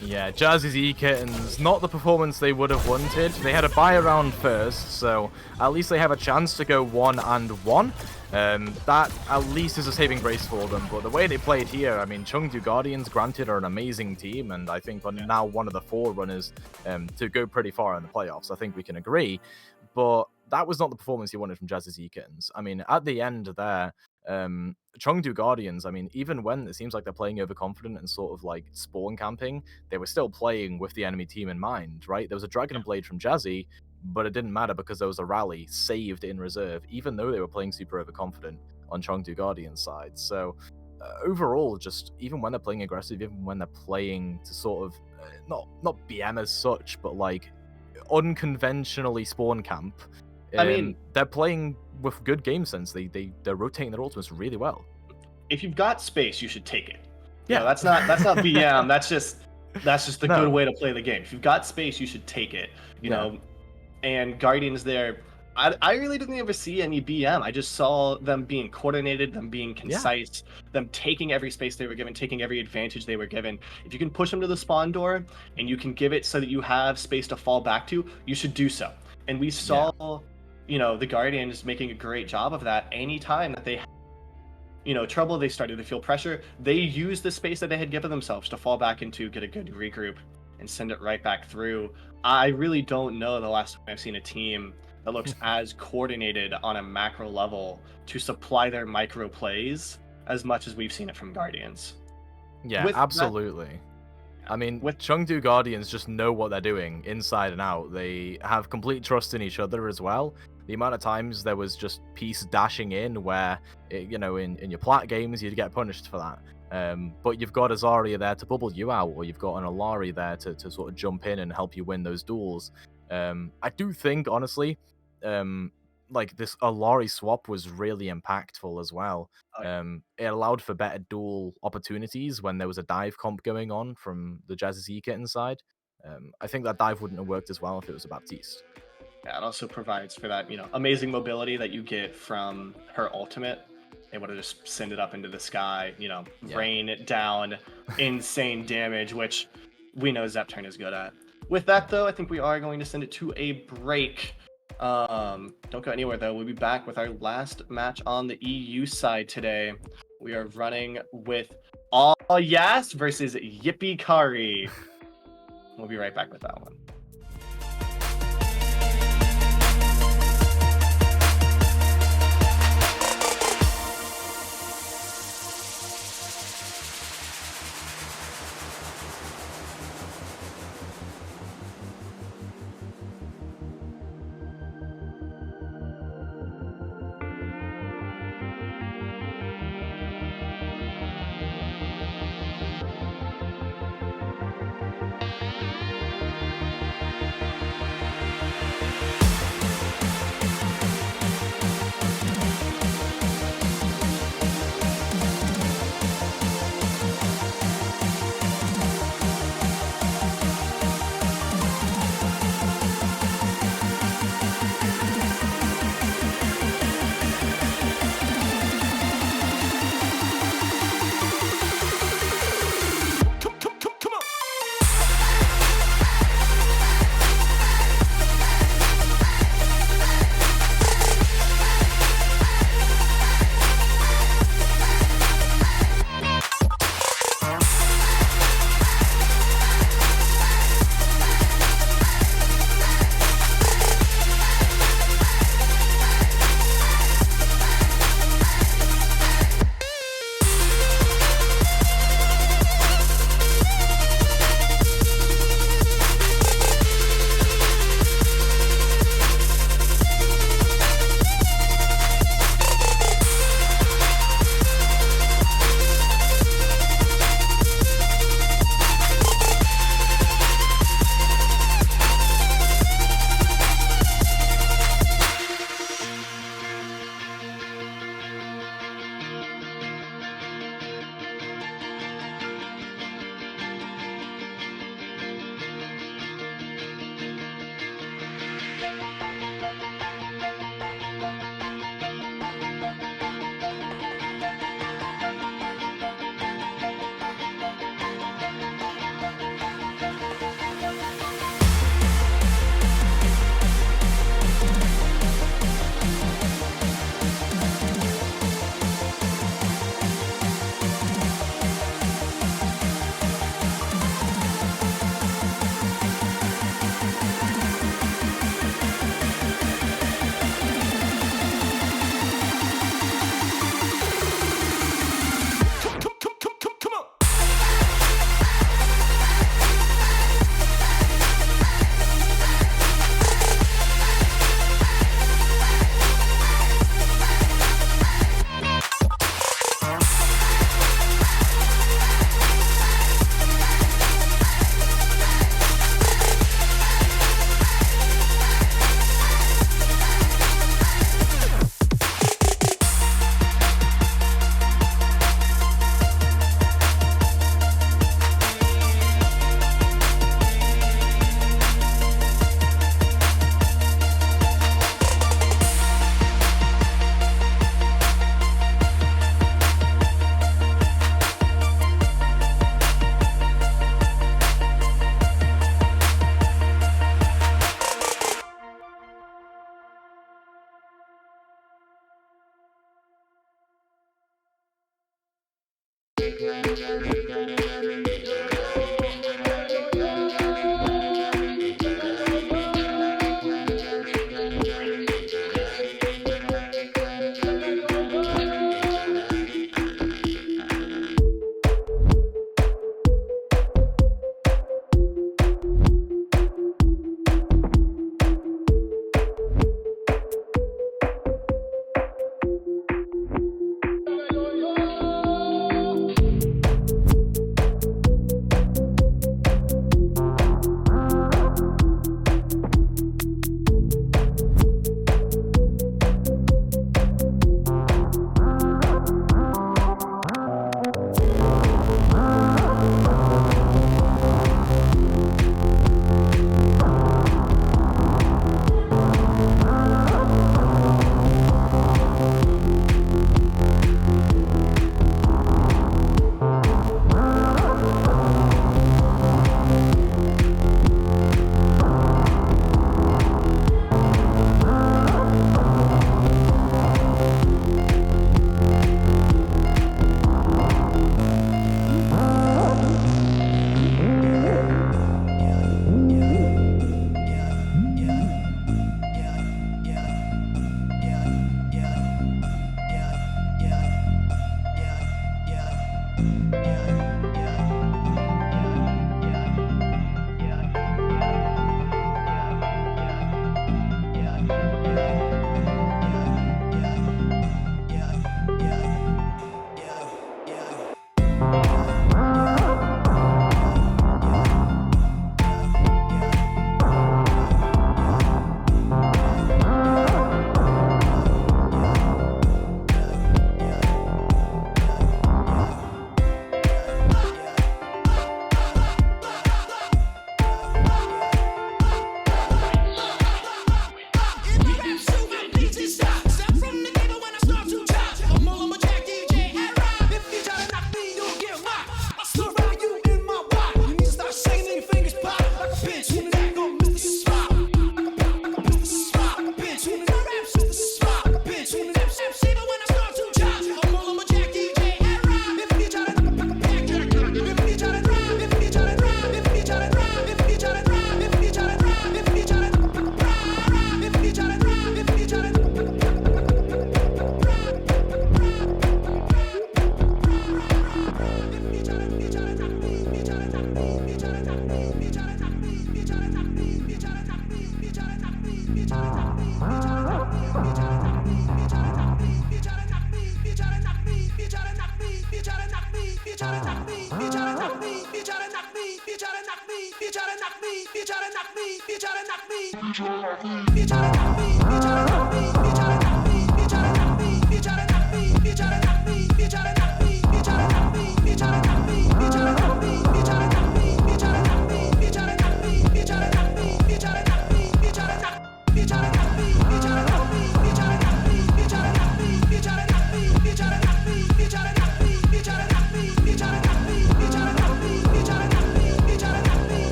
[SPEAKER 3] Yeah, Jazzy's E-Kittens, not the performance they would have wanted. They had a buy around first, so at least they have a chance to go 1-1. That at least is a saving grace for them, but the way they played here, I mean, Chengdu Guardians, granted, are an amazing team, and I think are now one of the forerunners to go pretty far in the playoffs. I think we can agree, but that was not the performance you wanted from Jazzy's E-Kittens. I mean, at the end there, Chengdu Guardians, I mean, even when it seems like they're playing overconfident and sort of like spawn camping, they were still playing with the enemy team in mind, right? There was a Dragon and Blade from Jazzy, but it didn't matter because there was a rally saved in reserve, even though they were playing super overconfident on Chengdu Guardians' side. So overall, just even when they're playing aggressive, even when they're playing to sort of not BM as such, but like unconventionally spawn camp,
[SPEAKER 2] I mean,
[SPEAKER 3] they're playing with good game sense. They're rotating their ultimates really well.
[SPEAKER 2] If you've got space, you should take it.
[SPEAKER 3] Yeah,
[SPEAKER 2] you know, that's not BM. that's just the good way to play the game. If you've got space, you should take it. You know, and Guardians there, I really didn't ever see any BM. I just saw them being coordinated, them being concise, them taking every space they were given, taking every advantage they were given. If you can push them to the spawn door and you can give it so that you have space to fall back to, you should do so. And we saw, you know, the Guardians making a great job of that. Anytime that they had, you know, trouble, they started to feel pressure, they used the space that they had given themselves to fall back into, get a good regroup. and send it right back through. I really don't know the last time I've seen a team that looks as coordinated on a macro level to supply their micro plays as much as we've seen it from Guardians.
[SPEAKER 3] Yeah,
[SPEAKER 2] With that,
[SPEAKER 3] absolutely. I mean,
[SPEAKER 2] with
[SPEAKER 3] Chengdu Guardians just know what they're doing inside and out. They have complete trust in each other as well. The amount of times there was just Peace dashing in where, in your plat games, you'd get punished for that. But you've got Azaria there to bubble you out, or you've got an Alari there to sort of jump in and help you win those duels. I do think, honestly, like this Alari swap was really impactful as well. It allowed for better duel opportunities when there was a dive comp going on from the Jazzy kit inside. I think that dive wouldn't have worked as well if it was a Baptiste.
[SPEAKER 2] yeah, it also provides for that, amazing mobility that you get from her ultimate. Able to just send it up into the sky,
[SPEAKER 3] Yeah.
[SPEAKER 2] rain it down, insane damage, which we know Zepturn is good at. With that, though, I think we are going to send it to a break. Don't go anywhere, though. We'll be back with our last match on the EU side today. We are running with All Yas versus Yippee Kari. We'll be right back with that one.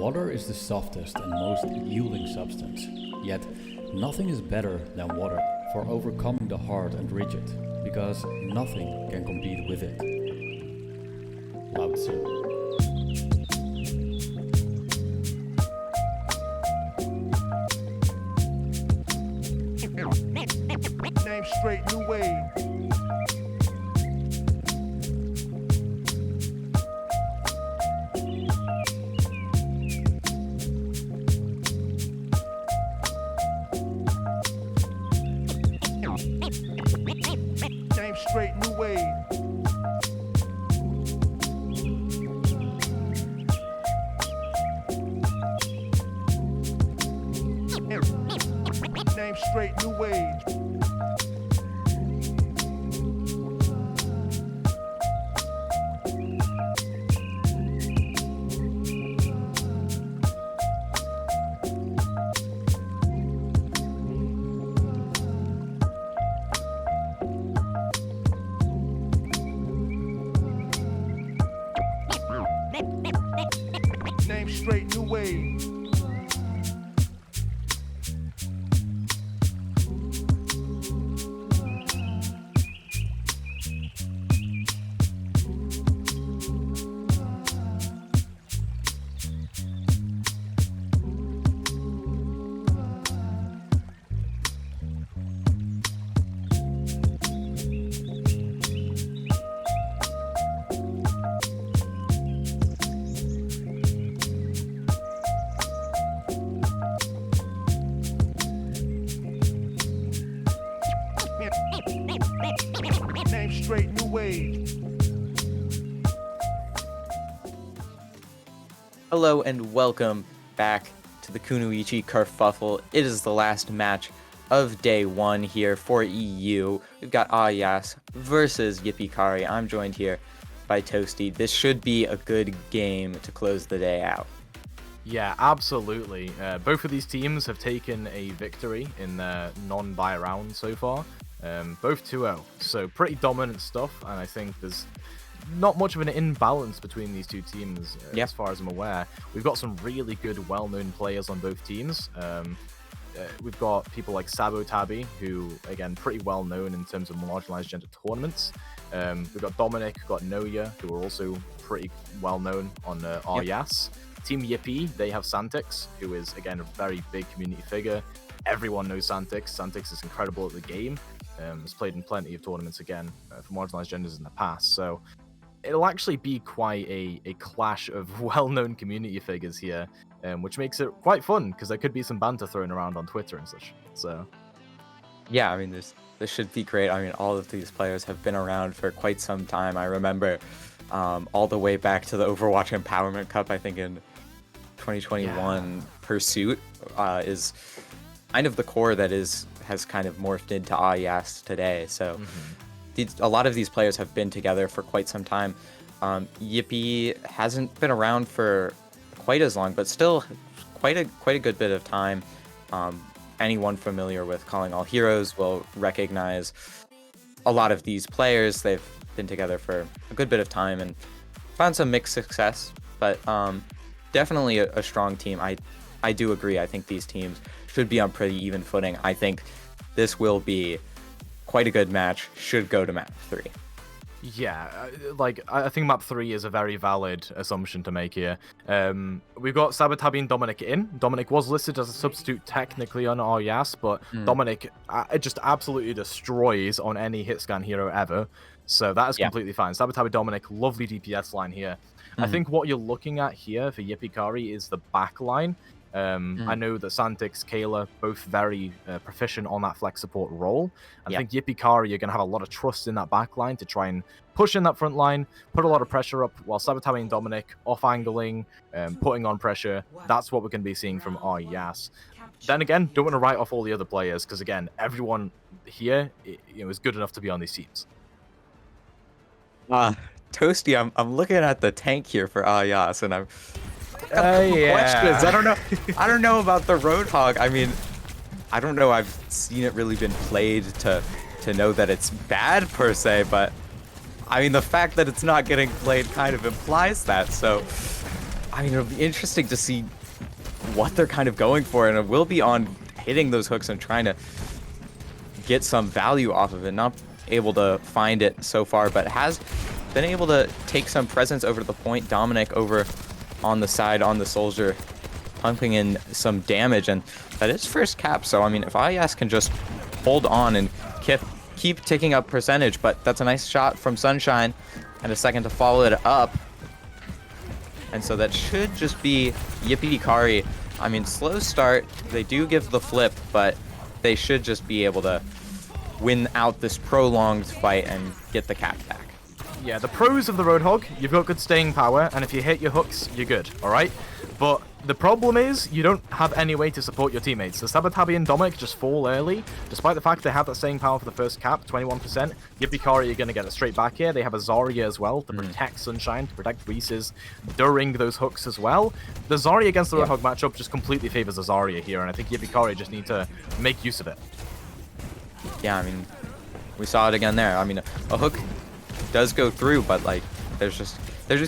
[SPEAKER 4] Water is the softest and most yielding substance, yet nothing is better than water for overcoming the hard and rigid, because nothing can compete with it. Lao Tzu.
[SPEAKER 1] Name straight, new wave. Name straight, new wave. Name straight, new wave. Name straight, new wave.
[SPEAKER 5] Hello and welcome back to the Kunoichi Kerfuffle. It is the last match of day 1 here for EU. We've got Ayas versus Yippee-Kari. I'm joined here by Toasty. This should be a good game to close the day out.
[SPEAKER 3] Yeah, absolutely. Both of these teams have taken a victory in their non-bye round so far. Both 2-0, so pretty dominant stuff, and I think there's not much of an imbalance between these two teams, as far as I'm aware. We've got some really good, well-known players on both teams. We've got people like Sabotabi, who, again, pretty well-known in terms of marginalized gender tournaments. We've got Dominic, we've got Noya, who are also pretty well-known on Ayas. Team Yippee, they have Santix, who is, again, a very big community figure. Everyone knows Santix. Santix is incredible at the game. Has played in plenty of tournaments, again, for marginalized genders in the past. So it'll actually be quite a clash of well-known community figures here, which makes it quite fun, because there could be some banter thrown around on Twitter and such. So
[SPEAKER 5] yeah, I mean, this should be great. I mean, all of these players have been around for quite some time. I remember all the way back to the Overwatch Empowerment Cup, I think in 2021. Pursuit is kind of the core that has kind of morphed into Ayas today. So a lot of these players have been together for quite some time. Yippee hasn't been around for quite as long, but still quite a good bit of time. Anyone familiar with Calling All Heroes will recognize a lot of these players. They've been together for a good bit of time and found some mixed success, but definitely a strong team. I do agree. I think these teams should be on pretty even footing. I think this will be quite a good match. Should go to map 3.
[SPEAKER 3] yeah, I think map 3 is a very valid assumption to make here. We've got Sabotabi and Dominic in. Dominic was listed as a substitute technically on Ayas, but Dominic just absolutely destroys on any hit scan hero ever. So that is completely fine. Sabotabi Dominic, lovely DPS line here. I think what you're looking at here for Yippee-Kari is the back line. I know that Santix, Kayla, both very proficient on that flex support role. I think Yippee-Kari, you're going to have a lot of trust in that back line to try and push in that front line, put a lot of pressure up, while Sabotabi and Dominic off-angling, putting on pressure. That's what we're going to be seeing from Ayas. Then again, don't want to write off all the other players, because again, everyone here is good enough to be on these teams.
[SPEAKER 5] Toasty, I'm looking at the tank here for Ayas, and I'm questions. I don't know about the Roadhog. I mean, I don't know. I've seen it really been played to know that it's bad per se, but I mean, the fact that it's not getting played kind of implies that. So, I mean, it'll be interesting to see what they're kind of going for, and it will be on hitting those hooks and trying to get some value off of it. Not able to find it so far, but has been able to take some presence over the point. Dominic over on the side on the soldier, pumping in some damage, and that is first cap. So I mean, if Ayas can just hold on and keep ticking up percentage, but that's a nice shot from Sunshine and a second to follow it up. And so that should just be Yippee-Kari. I mean, slow start, they do give the flip, but they should just be able to win out this prolonged fight and get the cap back.
[SPEAKER 3] Yeah, the pros of the Roadhog, you've got good staying power, and if you hit your hooks, you're good, alright? But the problem is, you don't have any way to support your teammates. So Sabotabi and Dominic just fall early, despite the fact they have that staying power for the first cap, 21%. Yippee-Kari are going to get it straight back here. They have a Zarya as well to protect Sunshine, to protect Reese's during those hooks as well. The Zarya against the Roadhog matchup just completely favors the Zarya here, and I think Yippee-Kari just need to make use of it.
[SPEAKER 5] Yeah, I mean, we saw it again there. I mean, a hook does go through, but like there just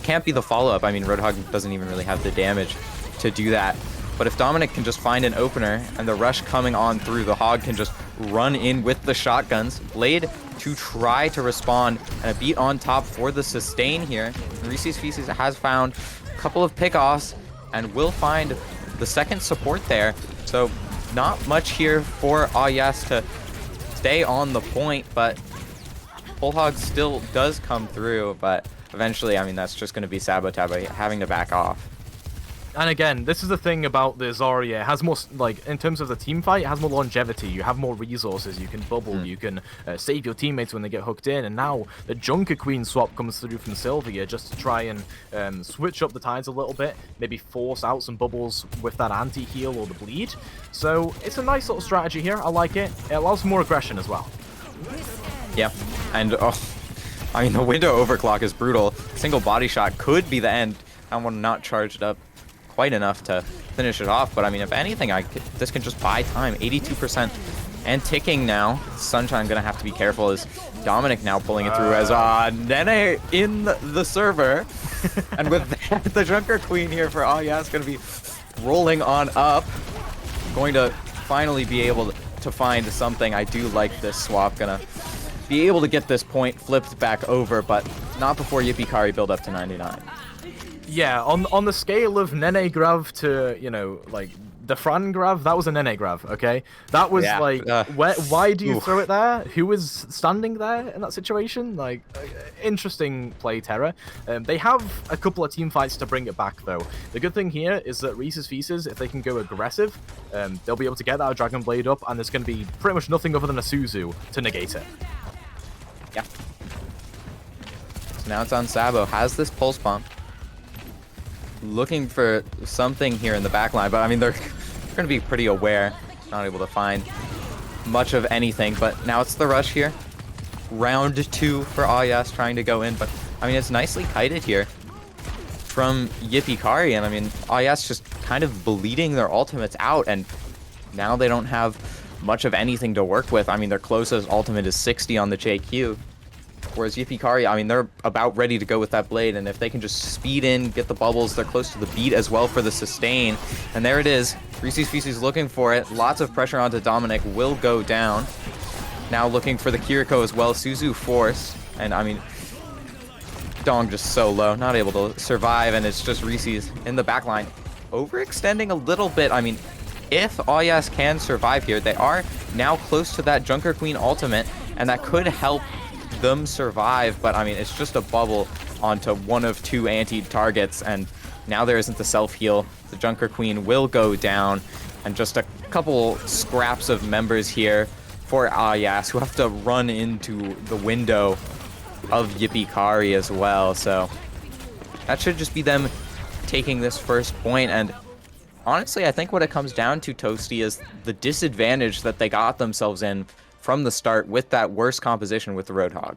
[SPEAKER 5] can't be the follow-up. I mean, Roadhog doesn't even really have the damage to do that. But if Dominic can just find an opener and the rush coming on through, the Hog can just run in with the shotguns. Blade to try to respond, and a beat on top for the sustain here. Reese's Feces has found a couple of pickoffs and will find the second support there. So not much here for Ayas to stay on the point, but Bullhog still does come through, but eventually, I mean, that's just going to be Sabotabi having to back off.
[SPEAKER 3] And again, this is the thing about the Zarya. It has more, like, in terms of the team fight, it has more longevity. You have more resources. You can bubble. You can save your teammates when they get hooked in. And now the Junker Queen swap comes through from Sylvia just to try and switch up the tides a little bit. Maybe force out some bubbles with that anti-heal or the bleed. So it's a nice little strategy here. I like it. It allows for more aggression as well.
[SPEAKER 5] Yeah, and I mean, the window overclock is brutal. Single body shot could be the end. I want to not charge it up quite enough to finish it off, but I mean, if anything, this can just buy time. 82% and ticking now. Sunshine gonna have to be careful as Dominic now pulling it through as Nene in the server. And with that, the Junker Queen here for Ayas gonna be rolling on up. Going to finally be able to find something. I do like this swap. Gonna be able to get this point flipped back over, but not before Yippee build up to 99.
[SPEAKER 3] Yeah, on the scale of Nene Grav to, you know, like, the Fran Grav, that was a Nene Grav, okay? That was, why do you throw it there? Who was standing there in that situation? Like, interesting play, Terra. They have a couple of team fights to bring it back, though. The good thing here is that Reese's Feces, if they can go aggressive, they'll be able to get that Dragon Blade up, and there's going to be pretty much nothing other than a Suzu to negate it.
[SPEAKER 5] Yeah. So now it's on Sabo. Has this pulse bomb. Looking for something here in the back line, but I mean, they're going to be pretty aware. Not able to find much of anything, but now it's the rush here. Round 2 for Ayas trying to go in, but I mean, it's nicely kited here from Yippee, and I mean, Ayas just kind of bleeding their ultimates out, and now they don't have much of anything to work with. I mean, their closest ultimate is 60 on the JQ. Whereas Yippee, I mean, they're about ready to go with that blade, and if they can just speed in, get the bubbles, they're close to the beat as well for the sustain. And there it is. Reese's Feces looking for it. Lots of pressure onto Dominic. Will go down. Now looking for the Kiriko as well. Suzu force. And I mean, Dong just so low. Not able to survive, and it's just Reese's in the back line. Overextending a little bit. I mean, if Ayas can survive here, they are now close to that Junker Queen ultimate, and that could help them survive, but I mean, it's just a bubble onto one of 2 anti-targets, and now there isn't the self-heal. The Junker Queen will go down, and just a couple scraps of members here for Ayas, who have to run into the window of Yippee as well, so that should just be them taking this first point. And honestly, I think what it comes down to, Toasty, is the disadvantage that they got themselves in from the start with that worse composition with the Roadhog.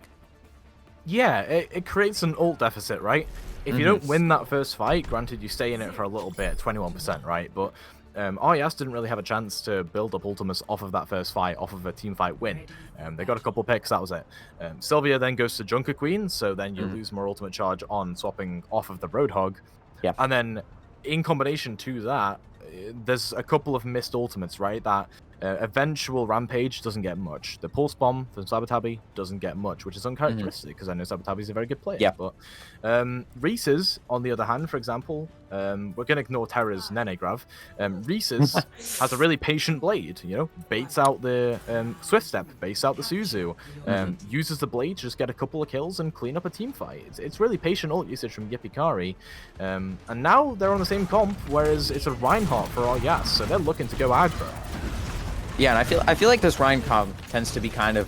[SPEAKER 3] Yeah, it creates an ult deficit, right? If you don't win that first fight, granted you stay in it for a little bit, 21%, right? But Ayas didn't really have a chance to build up ultimates off of that first fight, off of a team fight win. They got a couple picks, that was it. Sylvia then goes to Junker Queen, so then you lose more ultimate charge on swapping off of the Roadhog. Yeah. And then in combination to that, there's a couple of missed ultimates, right? That eventual Rampage doesn't get much. The Pulse Bomb from Sabotabi doesn't get much, which is uncharacteristic because I know Sabotabi is a very good player. Yeah. But Reese's, on the other hand, for example, we're going to ignore Terra's Nene Grav. Reese's has a really patient blade, you know, baits out the Swift Step, baits out the Suzu, uses the blade to just get a couple of kills and clean up a team fight. It's really patient ult usage from Yippee. And now they're on the same comp, whereas it's a Reinhardt for Ayas, so they're looking to go aggro.
[SPEAKER 5] Yeah, and I feel like this Ryan comp tends to be kind of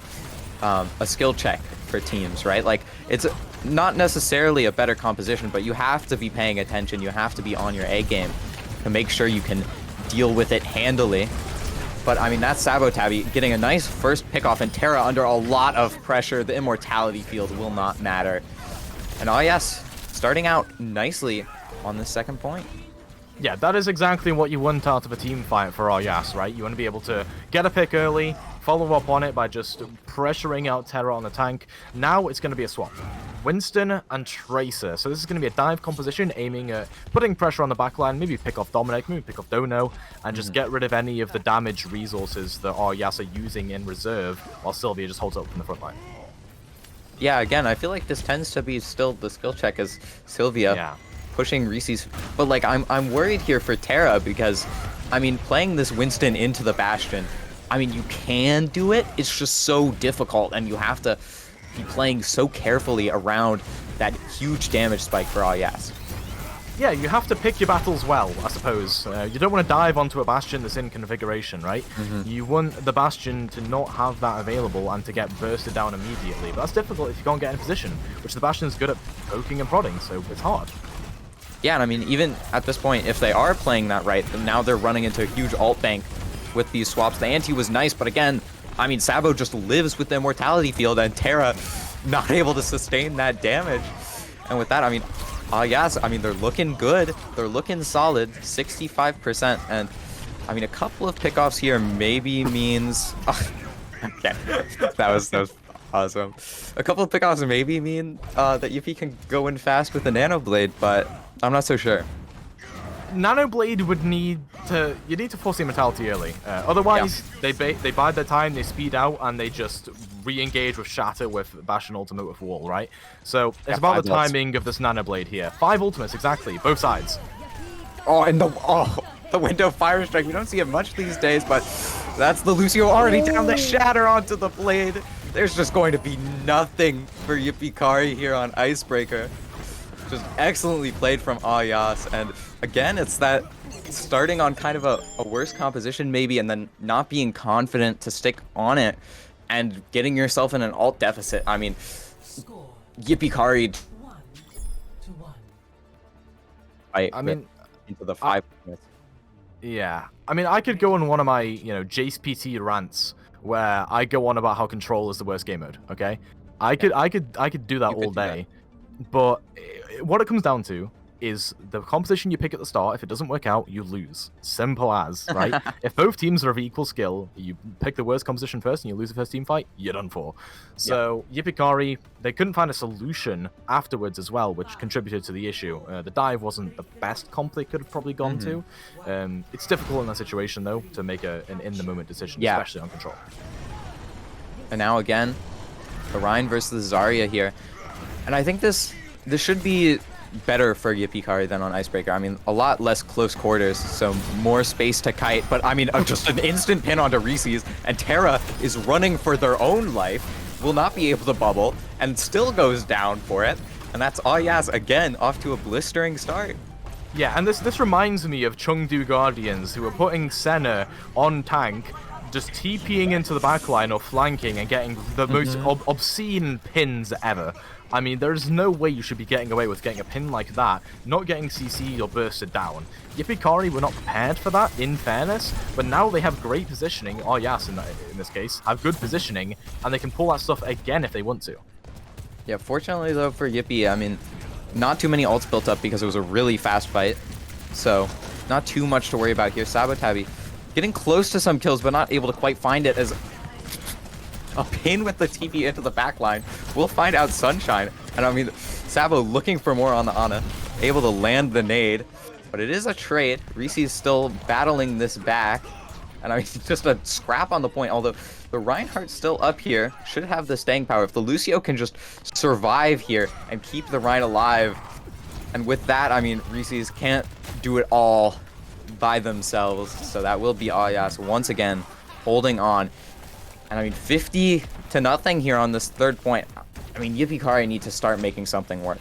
[SPEAKER 5] a skill check for teams, right? Like, it's not necessarily a better composition, but you have to be paying attention. You have to be on your A game to make sure you can deal with it handily. But I mean, that's Sabotabi getting a nice first pick off, and Terra under a lot of pressure. The immortality field will not matter. And Ayas starting out nicely on the second point.
[SPEAKER 3] Yeah, that is exactly what you want out of a team fight for Ayas, right? You want to be able to get a pick early, follow up on it by just pressuring out Terra on the tank. Now it's going to be a swap. Winston and Tracer. So this is going to be a dive composition aiming at putting pressure on the backline, maybe pick off Dominic, maybe pick off Dono, and just get rid of any of the damage resources that Ayas are using in reserve, while Sylvia just holds up from the front line.
[SPEAKER 5] Yeah, again, I feel like this tends to be still the skill check as Sylvia pushing Reese's, but like I'm worried here for Terra because, I mean, playing this Winston into the Bastion, I mean, you can do it, it's just so difficult, and you have to be playing so carefully around that huge damage spike for Ayas.
[SPEAKER 3] yeah, you have to pick your battles well, I suppose. You don't want to dive onto a Bastion that's in configuration, right? You want the Bastion to not have that available and to get bursted down immediately. But that's difficult if you can't get in a position, which the Bastion is good at poking and prodding, so it's hard.
[SPEAKER 5] Yeah, and I mean, even at this point, if they are playing that right, then now they're running into a huge ult bank with these swaps. The anti was nice, but again, I mean, Sabo just lives with the immortality field, and Terra not able to sustain that damage. And with that, I mean, yes, I mean, they're looking good. They're looking solid, 65%. And I mean, a couple of pickoffs here maybe means... okay, that was awesome. A couple of pickoffs maybe mean that Yippee can go in fast with the Nano Blade, but I'm not so sure.
[SPEAKER 3] Nano Blade would need to... You need to force the immortality early. Otherwise, they bide their time, they speed out, and they just re-engage with Shatter with Bastion Ultimate with Wall, right? So it's about the timing of this Nano Blade here. 5 ultimates, exactly, both sides.
[SPEAKER 5] Oh, and the window fire strike. We don't see it much these days, but that's the Lucio already down the Shatter onto the Blade. There's just going to be nothing for Yippee here on Icebreaker. Just excellently played from Ayas, and again, it's that starting on kind of a worse composition maybe, and then not being confident to stick on it, and getting yourself in an ult deficit. I mean, Yippee. I mean, into the 5 minutes.
[SPEAKER 3] Yeah, I mean, I could go on one of my, Jace PT rants where I go on about how Control is the worst game mode. Okay, I could do that all day. But what it comes down to is the composition you pick at the start. If it doesn't work out, you lose. Simple as, right? If both teams are of equal skill, you pick the worst composition first and you lose the first team fight, you're done for. So Yippee, they couldn't find a solution afterwards as well, which contributed to the issue. The dive wasn't the best comp they could have probably gone to. It's difficult in that situation, though, to make an in-the-moment decision, especially on Control.
[SPEAKER 5] And now again, the Ryan versus Zarya here. And I think this should be better for Yippee than on Icebreaker. I mean, a lot less close quarters, so more space to kite. But I mean, just an instant pin onto Reese's, and Terra is running for their own life, will not be able to bubble, and still goes down for it. And that's Ayas again, off to a blistering start.
[SPEAKER 3] Yeah, and this reminds me of Chengdu Guardians, who were putting Senna on tank, just TPing into the backline or flanking and getting the most obscene pins ever. I mean, there's no way you should be getting away with getting a pin like that, not getting CC'd or bursted down. Yippee were not prepared for that, in fairness, but now they have great positioning, or Yas in this case, have good positioning, and they can pull that stuff again if they want to.
[SPEAKER 5] Yeah, fortunately though for Yippee, I mean, not too many ults built up because it was a really fast fight, so not too much to worry about here. Sabotabi getting close to some kills, but not able to quite find it as a pin with the TP into the backline. We'll find out Sunshine. And I mean, Sabo looking for more on the Ana, able to land the nade. But it is a trade. Reese's still battling this back. And I mean, just a scrap on the point. Although the Reinhardt's still up here, should have the staying power. If the Lucio can just survive here and keep the Rein alive. And with that, I mean, Reese's can't do it all by themselves. So that will be Ayas once again holding on. And I mean, 50-0 here on this third point. I mean, Yippee need to start making something work.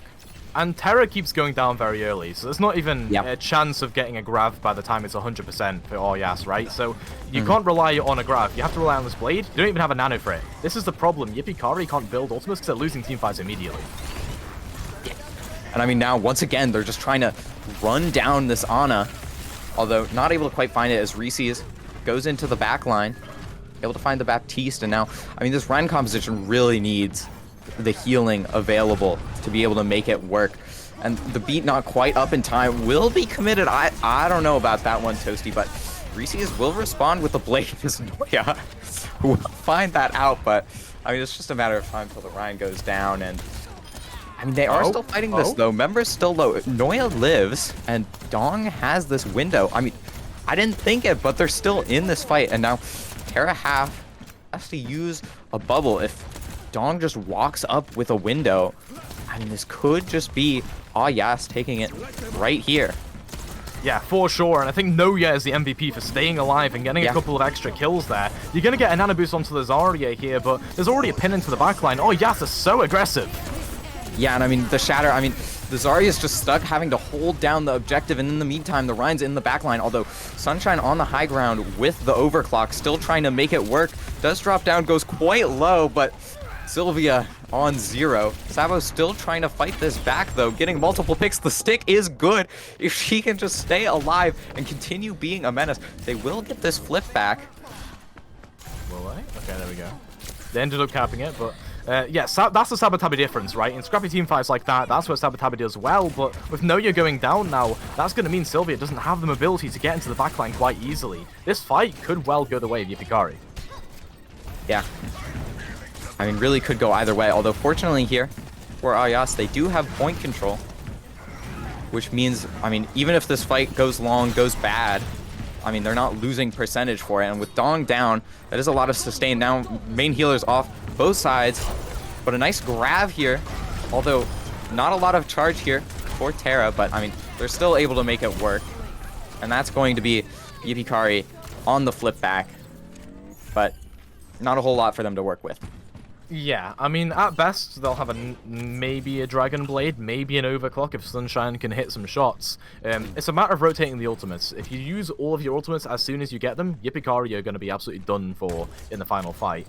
[SPEAKER 3] And Terra keeps going down very early, so there's not even a chance of getting a grab by the time it's 100% for Oyas, right? So you can't rely on a grab. You have to rely on this blade. You don't even have a nano for it. This is the problem. Yippee can't build ultimates because they're losing teamfights immediately.
[SPEAKER 5] And I mean, now, once again, they're just trying to run down this Ana. Although, not able to quite find it as Reese's goes into the back line. Able to find the Baptiste, and now, I mean, this Rein composition really needs the healing available to be able to make it work. And the beat not quite up in time will be committed. I don't know about that one, Toasty, but Reese's will respond with the Blade as Noya. We'll find that out, but I mean, it's just a matter of time till the Rein goes down. And I mean, they are still fighting this, though. Members still low. Noya lives, and Dong has this window. I mean, I didn't think it, but they're still in this fight, and now Terra has to use a bubble. If Dong just walks up with a window, I mean, this could just be Ayas taking it right here.
[SPEAKER 3] Yeah, for sure, and I think Noya is the MVP for staying alive and getting a couple of extra kills there. You're going to get a nano boost onto the Zarya here, but there's already a pin into the backline. Oh, Yas is so aggressive.
[SPEAKER 5] Yeah, and I mean, the Shatter, I mean, the Zarya's just stuck having to hold down the objective, and in the meantime, the Rhine's in the backline, although Sunshine on the high ground with the overclock, still trying to make it work. Does drop down, goes quite low, but Sylvia on 0. Sabo still trying to fight this back, though, getting multiple picks. The stick is good. If she can just stay alive and continue being a menace, they will get this flip back.
[SPEAKER 3] Will they? Okay, there we go. They ended up capping it, but yeah, that's the Sabotabi difference, right? In scrappy team fights like that, that's what Sabotabi does well, but with Noya going down now, that's going to mean Sylvia doesn't have the mobility to get into the backline quite easily. This fight could well go the way of Yipikari.
[SPEAKER 5] Yeah. I mean, really could go either way, although fortunately here, for Ayas, they do have point control, which means, I mean, even if this fight goes long, goes bad, I mean, they're not losing percentage for it, and with Dong down, that is a lot of sustain. Now, main healer's off both sides, but a nice grab here, although not a lot of charge here for Terra, but, I mean, they're still able to make it work, and that's going to be Yipikari on the flip back, but not a whole lot for them to work with.
[SPEAKER 3] Yeah, I mean, at best, they'll have maybe a Dragon Blade, maybe an Overclock if Sunshine can hit some shots. It's a matter of rotating the ultimates. If you use all of your ultimates as soon as you get them, Yipikari are going to be absolutely done for in the final fight.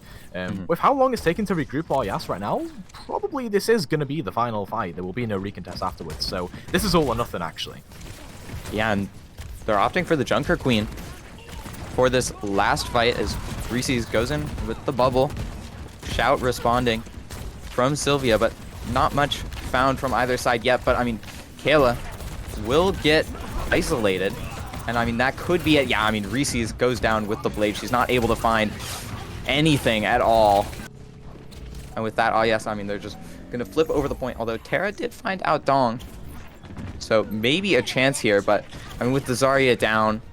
[SPEAKER 3] With how long it's taken to regroup Ayas right now, probably this is going to be the final fight. There will be no recontest afterwards, so this is all or nothing, actually.
[SPEAKER 5] Yeah, and they're opting for the Junker Queen for this last fight as Reese's goes in with the bubble. Shout responding from Sylvia, but not much found from either side yet. But I mean, Kayla will get isolated, and I mean, that could be it. Yeah, I mean, Reese's goes down with the blade. She's not able to find anything at all. And with that, oh yes, I mean, they're just gonna flip over the point, although Terra did find out Dong, so maybe a chance here. But I mean, with the Zarya down,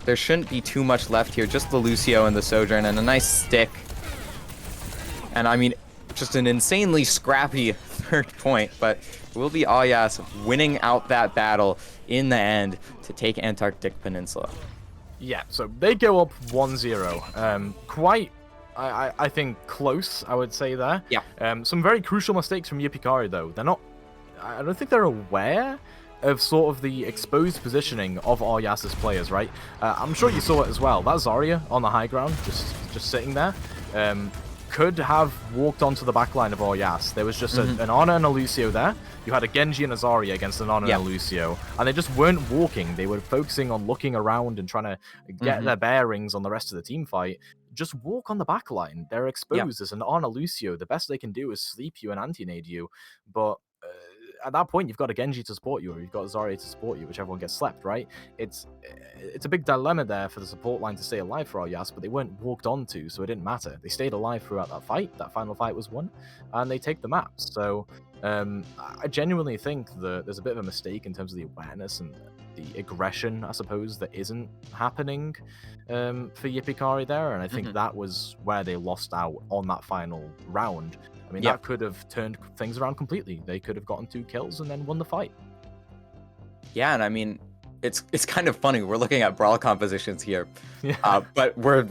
[SPEAKER 5] there shouldn't be too much left here. Just the Lucio and the Sojourn and a nice stick. And I mean, just an insanely scrappy third point, but it will be Ayas winning out that battle in the end to take Antarctic Peninsula.
[SPEAKER 3] Yeah, so they go up 1-0. Quite, I think, close, I would say there.
[SPEAKER 5] Yeah.
[SPEAKER 3] Some very crucial mistakes from Yipikari, though. They're not... I don't think they're aware of sort of the exposed positioning of Ayas's players, right? I'm sure you saw it as well. That Zarya on the high ground, just sitting there, could have walked onto the backline of Ayas. There was just an Ana and a Lucio there. You had a Genji and a Zarya against an Ana and a Lucio, and they just weren't walking. They were focusing on looking around and trying to get their bearings on the rest of the team fight. Just walk on the backline. They're exposed as an Ana Lucio. The best they can do is sleep you and anti-nade you, but at that point, you've got a Genji to support you, or you've got a Zarya to support you, whichever one gets slept, right? It's a big dilemma there for the support line to stay alive for Ayas, but they weren't walked onto, so it didn't matter. They stayed alive throughout that fight. That final fight was won, and they take the map. So I genuinely think that there's a bit of a mistake in terms of the awareness and the aggression, I suppose, that isn't happening for Yipikari there, and I think that was where they lost out on that final round. I mean, that could have turned things around completely. They could have gotten 2 kills and then won the fight. Yeah,
[SPEAKER 5] and I mean, it's kind of funny. We're looking at brawl compositions here, but we're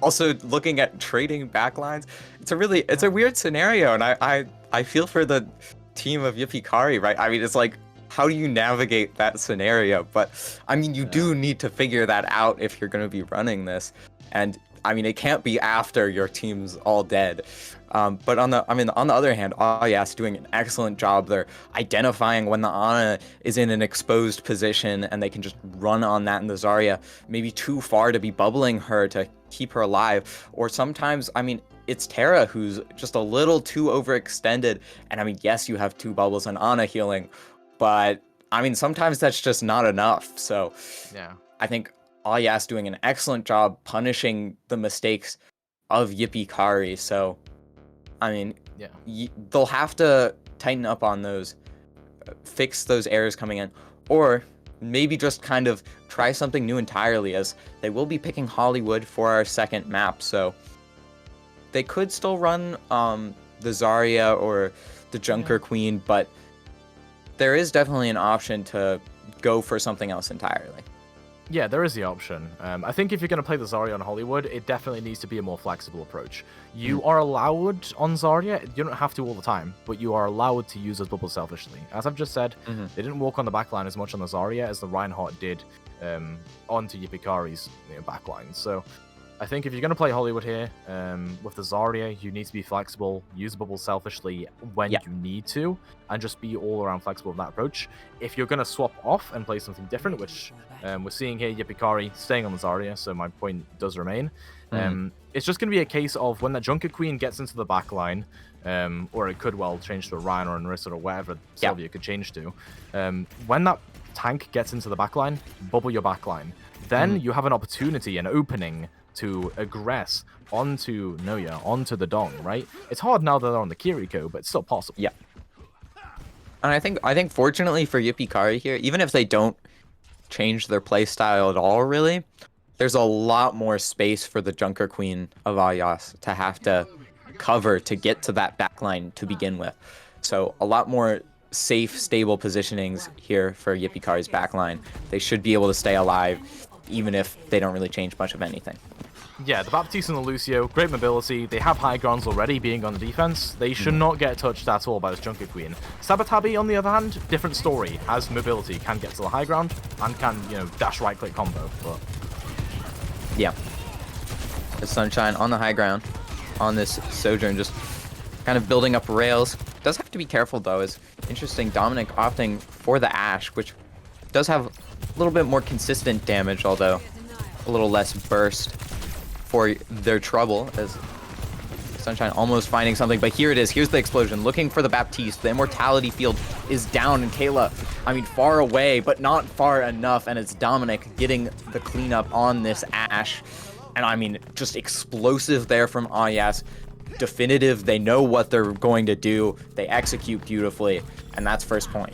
[SPEAKER 5] also looking at trading backlines. It's a weird scenario, and I feel for the team of Yipikari, right? I mean, it's like, how do you navigate that scenario? But I mean, you do need to figure that out if you're going to be running this, and I mean, it can't be after your team's all dead. But on the other hand, Ayas doing an excellent job. They're identifying when the Ana is in an exposed position, and they can just run on that in the Zarya, maybe too far to be bubbling her to keep her alive. Or sometimes, I mean, it's Terra who's just a little too overextended. And I mean, yes, you have 2 bubbles and Ana healing, but I mean, sometimes that's just not enough. So
[SPEAKER 3] yeah,
[SPEAKER 5] I think Ayas doing an excellent job punishing the mistakes of Yipikari. So, I mean, they'll have to tighten up on those, fix those errors coming in, or maybe just kind of try something new entirely, as they will be picking Hollywood for our second map. So they could still run the Zarya or the Junker Queen, but there is definitely an option to go for something else entirely.
[SPEAKER 3] Yeah, there is the option. I think if you're going to play the Zarya on Hollywood, it definitely needs to be a more flexible approach. You are allowed on Zarya, you don't have to all the time, but you are allowed to use those bubbles selfishly. As I've just said, they didn't walk on the backline as much on the Zarya as the Reinhardt did onto Yipikari's backline. So I think if you're going to play Hollywood here, with the Zarya, you need to be flexible, use bubbles selfishly when you need to, and just be all around flexible in that approach. If you're going to swap off and play something different, which we're seeing here, Yipikari staying on the Zarya, so my point does remain. It's just going to be a case of when the Junker Queen gets into the backline, or it could well change to a Ryan or a Narissa or whatever Sylvia could change to. When that tank gets into the backline, bubble your backline. Then you have an opportunity, an opening to aggress onto Noya, onto the Dong, right? It's hard now that they're on the Kiriko, but it's still possible.
[SPEAKER 5] Yeah. And I think fortunately for Yipikari here, even if they don't change their play style at all, really, there's a lot more space for the Junker Queen of Ayas to have to cover to get to that backline to begin with. So a lot more safe, stable positionings here for Yipikari's backline. They should be able to stay alive, even if they don't really change much of anything.
[SPEAKER 3] Yeah, the Baptiste and the Lucio, great mobility. They have high grounds already being on the defense. They should not get touched at all by this Junker Queen. Sabatabi, on the other hand, different story. Has mobility, can get to the high ground, and can, dash right-click combo. But
[SPEAKER 5] yeah. The Sunshine on the high ground, on this Sojourn, just kind of building up rails. Does have to be careful, though. Is interesting, Dominic opting for the Ashe, which does have a little bit more consistent damage, although a little less burst for their trouble, as Sunshine almost finding something, but here it is. Here's the explosion, looking for the Baptiste. The Immortality Field is down, and Kayla, far away, but not far enough, and it's Dominic getting the cleanup on this Ashe. And just explosive there from Ayas. Definitive, they know what they're going to do. They execute beautifully, and that's first point.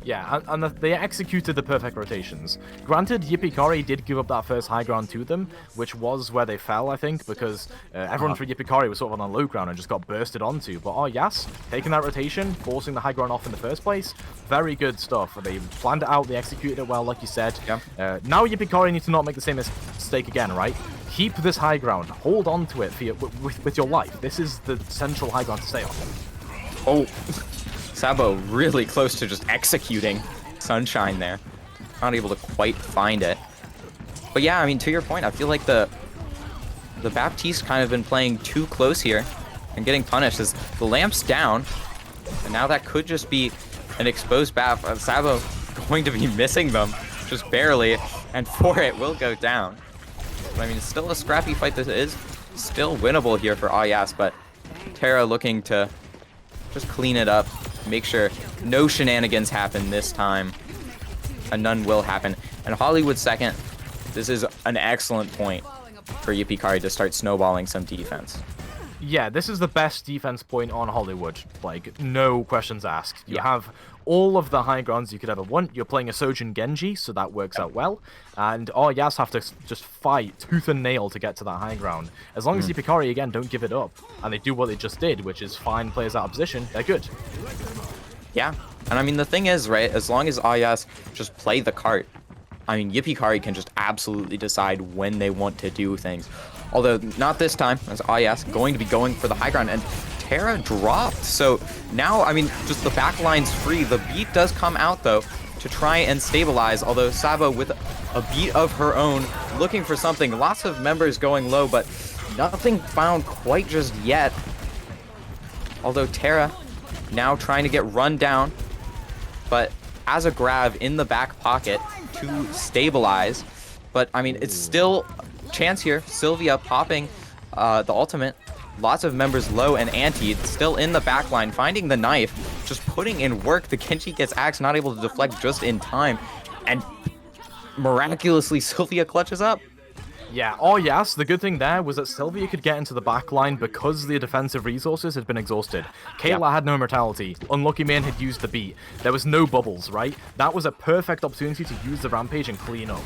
[SPEAKER 3] Yeah, and they executed the perfect rotations. Granted, Yipikari did give up that first high ground to them, which was where they fell, I think, because everyone for Yipikari was sort of on the low ground and just got bursted onto. But Yas, taking that rotation, forcing the high ground off in the first place, very good stuff. They planned it out, they executed it well, like you said. Yeah. Now Yipikari need to not make the same mistake again, right? Keep this high ground, hold on to it for with your life. This is the central high ground to stay on.
[SPEAKER 5] Oh. Sabo really close to just executing Sunshine there. Not able to quite find it. But yeah, to your point, I feel like the Baptiste kind of been playing too close here and getting punished as the lamp's down. And now that could just be an exposed Bap. Sabo going to be missing them just barely, and for it will go down. But it's still a scrappy fight that is still winnable here for Ayas, but Terra looking to just clean it up. Make sure no shenanigans happen this time, and none will happen. And Hollywood second, this is an excellent point for Yipikari to start snowballing some defense.
[SPEAKER 3] Yeah, this is the best defense point on Hollywood. No questions asked. You have all of the high grounds you could ever want. You're playing a Sojin Genji, so that works out well. And Yas have to just fight tooth and nail to get to that high ground. As long as Yipikari, again, don't give it up, and they do what they just did, which is find players out of position, they're good.
[SPEAKER 5] Yeah, and the thing is, right, as long as Ayas just play the cart, Yipikari can just absolutely decide when they want to do things. Although, not this time, as Ayas going to be going for the high ground, and Terra dropped. So now, just the back line's free. The beat does come out, though, to try and stabilize, although Sabo with a beat of her own, looking for something. Lots of members going low, but nothing found quite just yet. Although Terra now trying to get run down, but as a grab in the back pocket to stabilize. But, it's still chance here. Sylvia popping the ultimate. Lots of members low and anti, still in the back line, finding the knife, just putting in work. The Genji gets axed, not able to deflect just in time, and miraculously Sylvia clutches up.
[SPEAKER 3] Yeah, yes, the good thing there was that Sylvia could get into the back line because the defensive resources had been exhausted. Kayla had no immortality. Unlucky Man had used the beat. There was no bubbles, right? That was a perfect opportunity to use the Rampage and clean up.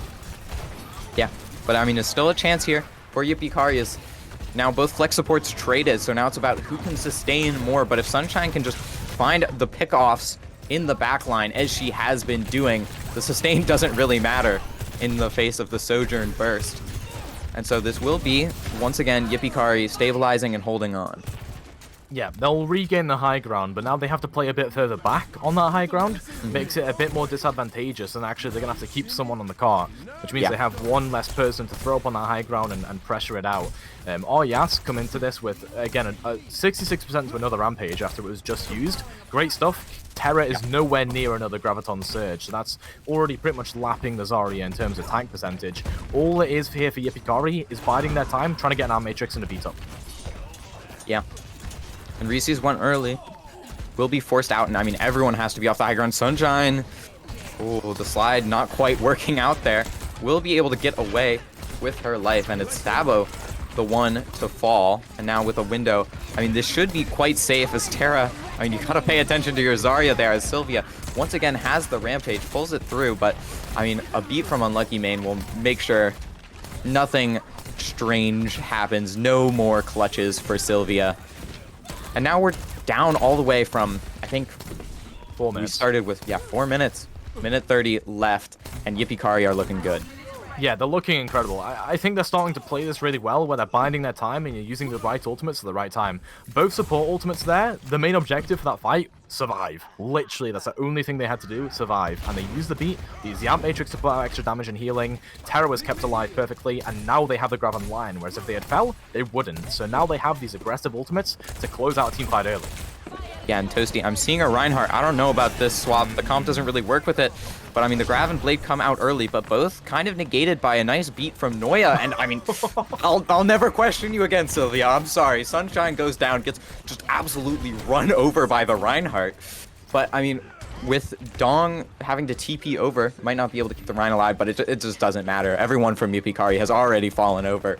[SPEAKER 5] Yeah, but there's still a chance here for Yipikari. Is now both flex supports traded, so now it's about who can sustain more. But if Sunshine can just find the pickoffs in the back line, as she has been doing, the sustain doesn't really matter. in the face of the Sojourn burst. And so this will be, once again, Yippee stabilizing and holding on.
[SPEAKER 3] Yeah, they'll regain the high ground, but now they have to play a bit further back on that high ground. Makes it a bit more disadvantageous, and actually they're going to have to keep someone on the cart, which means they have one less person to throw up on that high ground and pressure it out. Yas come into this with, again, a 66% to another Rampage after it was just used. Great stuff. Terra is nowhere near another Graviton Surge, so that's already pretty much lapping the Zarya in terms of tank percentage. All it is here for Yippee is biding their time, trying to get an Arm Matrix and a beat up.
[SPEAKER 5] Yeah. And Reese's went early. Will be forced out, and I mean, everyone has to be off the high ground. Sunshine. Oh, the slide not quite working out there. Will be able to get away with her life, and it's Sabo, the one to fall. And now with a window, I mean, this should be quite safe as Terra. I mean, you gotta pay attention to your Zarya there as Sylvia once again has the Rampage, pulls it through, but I mean, a beat from Unlucky Main will make sure nothing strange happens. No more clutches for Sylvia. And now we're down all the way from, I think,
[SPEAKER 3] 4 minutes.
[SPEAKER 5] We started with, 4 minutes. Minute 30 left, and Yippee are looking good.
[SPEAKER 3] Yeah, they're looking incredible. I think they're starting to play this really well, where they're binding their time and you're using the right ultimates at the right time. Both support ultimates there. The main objective for that fight, survive. Literally, that's the only thing they had to do, survive. And they used the beat, they used the Amp Matrix to put out extra damage and healing. Terra was kept alive perfectly, and now they have the grab on line, whereas if they had fell, they wouldn't. So now they have these aggressive ultimates to close out a team fight early.
[SPEAKER 5] Yeah, and Toasty, I'm seeing a Reinhardt. I don't know about this swap. The comp doesn't really work with it. But I mean, the Grav and Blade come out early, but both kind of negated by a nice beat from Noya. And I mean, I'll never question you again, Sylvia. I'm sorry. Sunshine goes down, gets just absolutely run over by the Reinhardt. But I mean, with Dong having to TP over, might not be able to keep the Rein alive, but it just doesn't matter. Everyone from Yippee has already fallen over.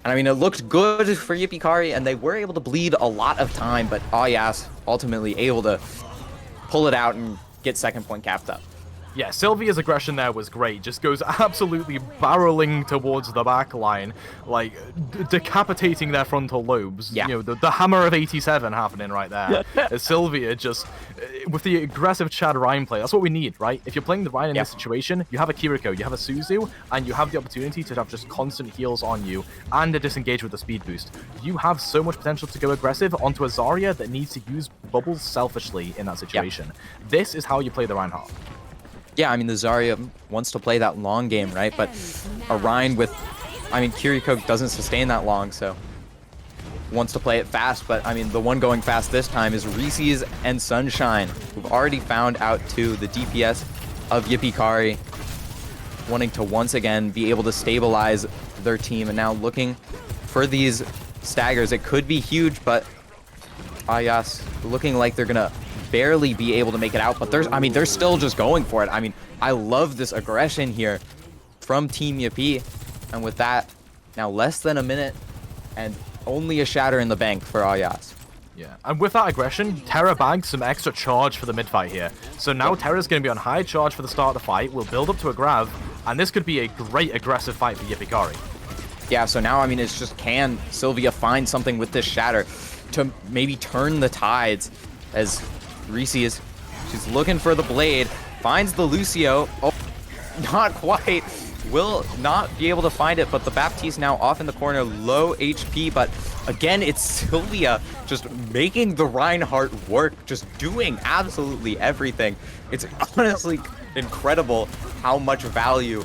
[SPEAKER 5] And I mean, it looked good for Yippee, and they were able to bleed a lot of time, but Yas ultimately able to pull it out and get second point capped up.
[SPEAKER 3] Yeah, Sylvia's aggression there was great. Just goes absolutely barreling towards the back line, like decapitating their frontal lobes.
[SPEAKER 5] Yeah.
[SPEAKER 3] You know, the hammer of 87 happening right there. As Sylvia just, with the aggressive Chad Ryan play, that's what we need, right? If you're playing the Ryan in this situation, you have a Kiriko, you have a Suzu, and you have the opportunity to have just constant heals on you and a disengage with the speed boost. You have so much potential to go aggressive onto a Zarya that needs to use bubbles selfishly in that situation. This is how you play the Reinhardt.
[SPEAKER 5] Yeah, I mean, the Zarya wants to play that long game, right? But a Rhine with, I mean, Kiriko doesn't sustain that long, so wants to play it fast. But I mean, the one going fast this time is Reese's and Sunshine, who've already found out to the DPS of Yippee, wanting to once again be able to stabilize their team, and now looking for these staggers. It could be huge, but Ayas looking like they're gonna barely be able to make it out, but they're still just going for it. I mean, I love this aggression here from Team Yippee, and with that, now less than a minute and only a shatter in the bank for Ayas.
[SPEAKER 3] Yeah, and with that aggression, Terra bags some extra charge for the mid-fight here. So now Terra's going to be on high charge for the start of the fight, will build up to a Grav, and this could be a great aggressive fight for Yippee.
[SPEAKER 5] Yeah, so now, I mean, it's just, can Sylvia find something with this shatter to maybe turn the tides, as she's looking for the blade, finds the Lucio. Oh, not quite. Will not be able to find it, but the Baptiste now off in the corner, low HP, but again, it's Sylvia just making the Reinhardt work, just doing absolutely everything. It's honestly incredible how much value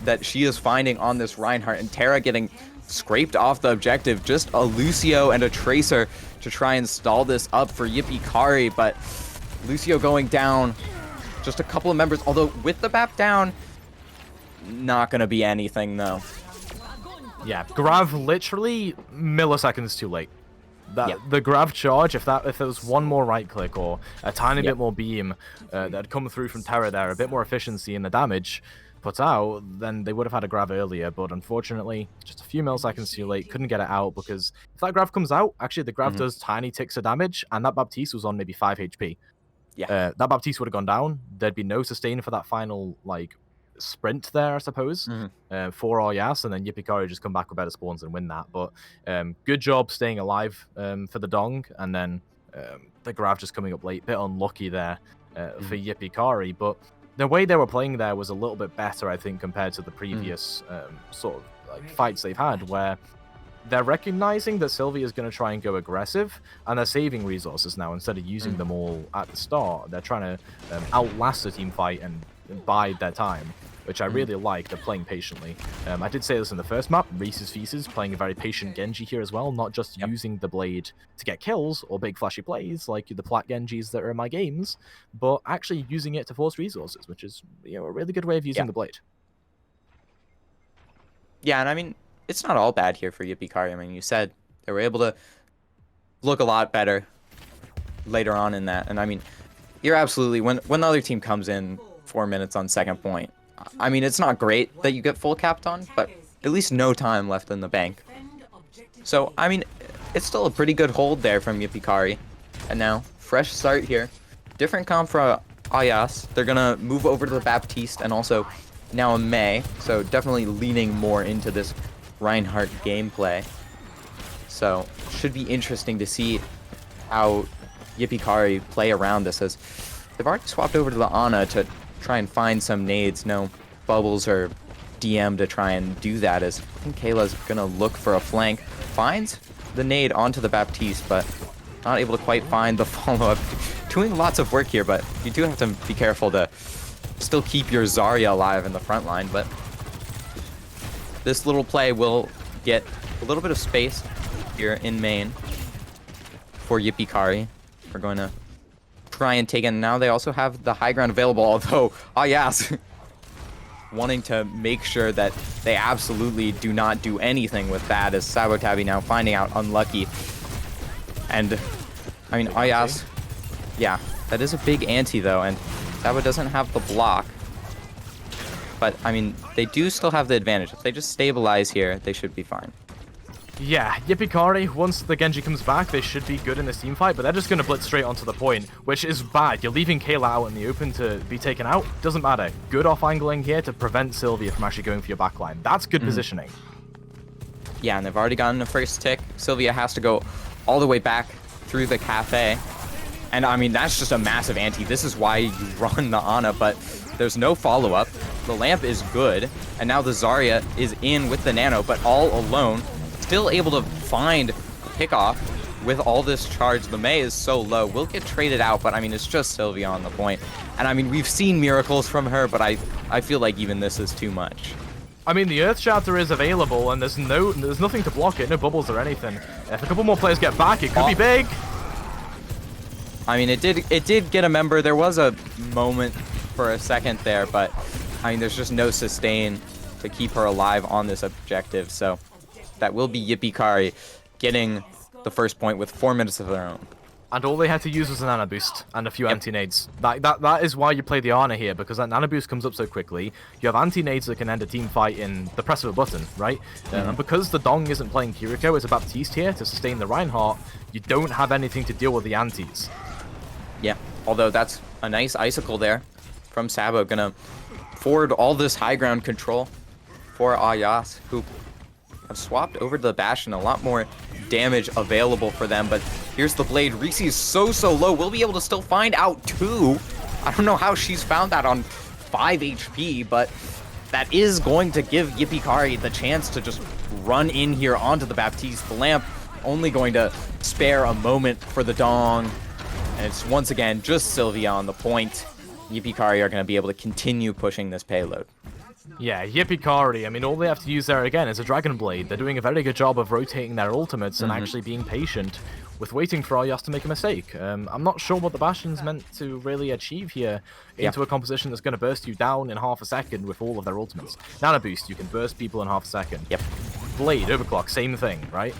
[SPEAKER 5] that she is finding on this Reinhardt, and Terra getting scraped off the objective. Just a Lucio and a Tracer to try and stall this up for Yippee, but Lucio going down. Just a couple of members, although with the BAP down, not gonna be anything though.
[SPEAKER 3] Yeah, Grav literally milliseconds too late. The Grav charge, if there was one more right click or a tiny bit more beam that had come through from Terra there, a bit more efficiency in the damage put out, then they would have had a Grav earlier, but unfortunately, just a few milliseconds too late, couldn't get it out, because if that Grav comes out, actually the Grav does tiny ticks of damage, and that Baptiste was on maybe 5 HP.
[SPEAKER 5] Yeah.
[SPEAKER 3] That Baptiste would have gone down, there'd be no sustain for that final, like, sprint there, I suppose, for Oyas, and then Yippee just come back with better spawns and win that, but good job staying alive for the Dong, and then the Grav just coming up late, bit unlucky there for Yippee, but the way they were playing there was a little bit better, I think, compared to the previous sort of like fights they've had, where they're recognizing that Sylvia is going to try and go aggressive, and they're saving resources now instead of using them all at the start. They're trying to outlast the team fight and bide their time, which I really like. They're playing patiently. I did say this in the first map. Reese's Feces playing a very patient Genji here as well, not just using the blade to get kills or big flashy plays like the plat Genjis that are in my games, but actually using it to force resources, which is a really good way of using the blade.
[SPEAKER 5] Yeah, and I mean, it's not all bad here for Yippee-Kari. I mean, you said they were able to look a lot better later on in that. And I mean, you're absolutely, when the other team comes in 4 minutes on second point, I mean, it's not great that you get full capped on, but at least no time left in the bank. So, I mean, it's still a pretty good hold there from Yippee-Kari. And now, fresh start here. Different comp for Ayas. They're going to move over to the Baptiste and also now a Mei. So, definitely leaning more into this Reinhardt gameplay. So, should be interesting to see how Yippee-Kari play around this, as they've already swapped over to the Ana to try and find some nades. No bubbles or DM to try and do that, as I think Kayla's gonna look for a flank. Finds the nade onto the Baptiste, but not able to quite find the follow-up. Doing lots of work here, but you do have to be careful to still keep your Zarya alive in the front line. But this little play will get a little bit of space here in main for Yippee-Kari. We're going to try and take it. And now they also have the high ground available, although Ayas wanting to make sure that they absolutely do not do anything with that, as Sabotabi now finding out unlucky. And I mean, Ayas, yeah, that is a big ante though, and Sabo doesn't have the block. But I mean, they do still have the advantage. If they just stabilize here, they should be fine.
[SPEAKER 3] Yeah, Yippee-Kari, once the Genji comes back, they should be good in this team fight, but they're just going to blitz straight onto the point, which is bad. You're leaving Kayla out in the open to be taken out. Doesn't matter. Good off-angling here to prevent Sylvia from actually going for your backline. That's good positioning.
[SPEAKER 5] Yeah, and they've already gotten the first tick. Sylvia has to go all the way back through the cafe. And I mean, that's just a massive ante. This is why you run the Ana, but there's no follow-up. The lamp is good, and now the Zarya is in with the Nano, but all alone. Still able to find pickoff with all this charge. The Mei is so low. Will get traded out, but I mean, it's just Sylvia on the point. And I mean, we've seen miracles from her, but I feel like even this is too much.
[SPEAKER 3] I mean, the Earth Shatter is available, and there's nothing to block it, no bubbles or anything. If a couple more players get back, it could be big.
[SPEAKER 5] I mean, it did get a member. There was a moment for a second there, but I mean, there's just no sustain to keep her alive on this objective. So that will be Yippee-Kari getting the first point with 4 minutes of their own.
[SPEAKER 3] And all they had to use was an Ana boost and a few anti-nades. That is why you play the Ana here, because that Ana boost comes up so quickly. You have anti-nades that can end a team fight in the press of a button, right? And because the Dong isn't playing Kiriko, it's a Baptiste here to sustain the Reinhardt. You don't have anything to deal with the antis.
[SPEAKER 5] Yeah, although that's a nice icicle there from Sabo, gonna forward all this high ground control for Ayas, who have swapped over to the Bastion. A lot more damage available for them, but here's the blade. Reese is so low. We'll be able to still find out too. I don't know how she's found that on 5 HP, but that is going to give Yippee-Kari the chance to just run in here onto the Baptiste. The lamp only going to spare a moment for the Dong, and it's once again just Sylvia on the point. Yippee-Kari are going to be able to continue pushing this payload.
[SPEAKER 3] Yeah, Yippee-Kari, I mean, all they have to use there again is a Dragon Blade. They're doing a very good job of rotating their ultimates and actually being patient with waiting for Ayas to make a mistake. I'm not sure what the Bastion's meant to really achieve here into a composition that's going to burst you down in half a second with all of their ultimates. Nano Boost, you can burst people in half a second.
[SPEAKER 5] Yep.
[SPEAKER 3] Blade, Overclock, same thing, right?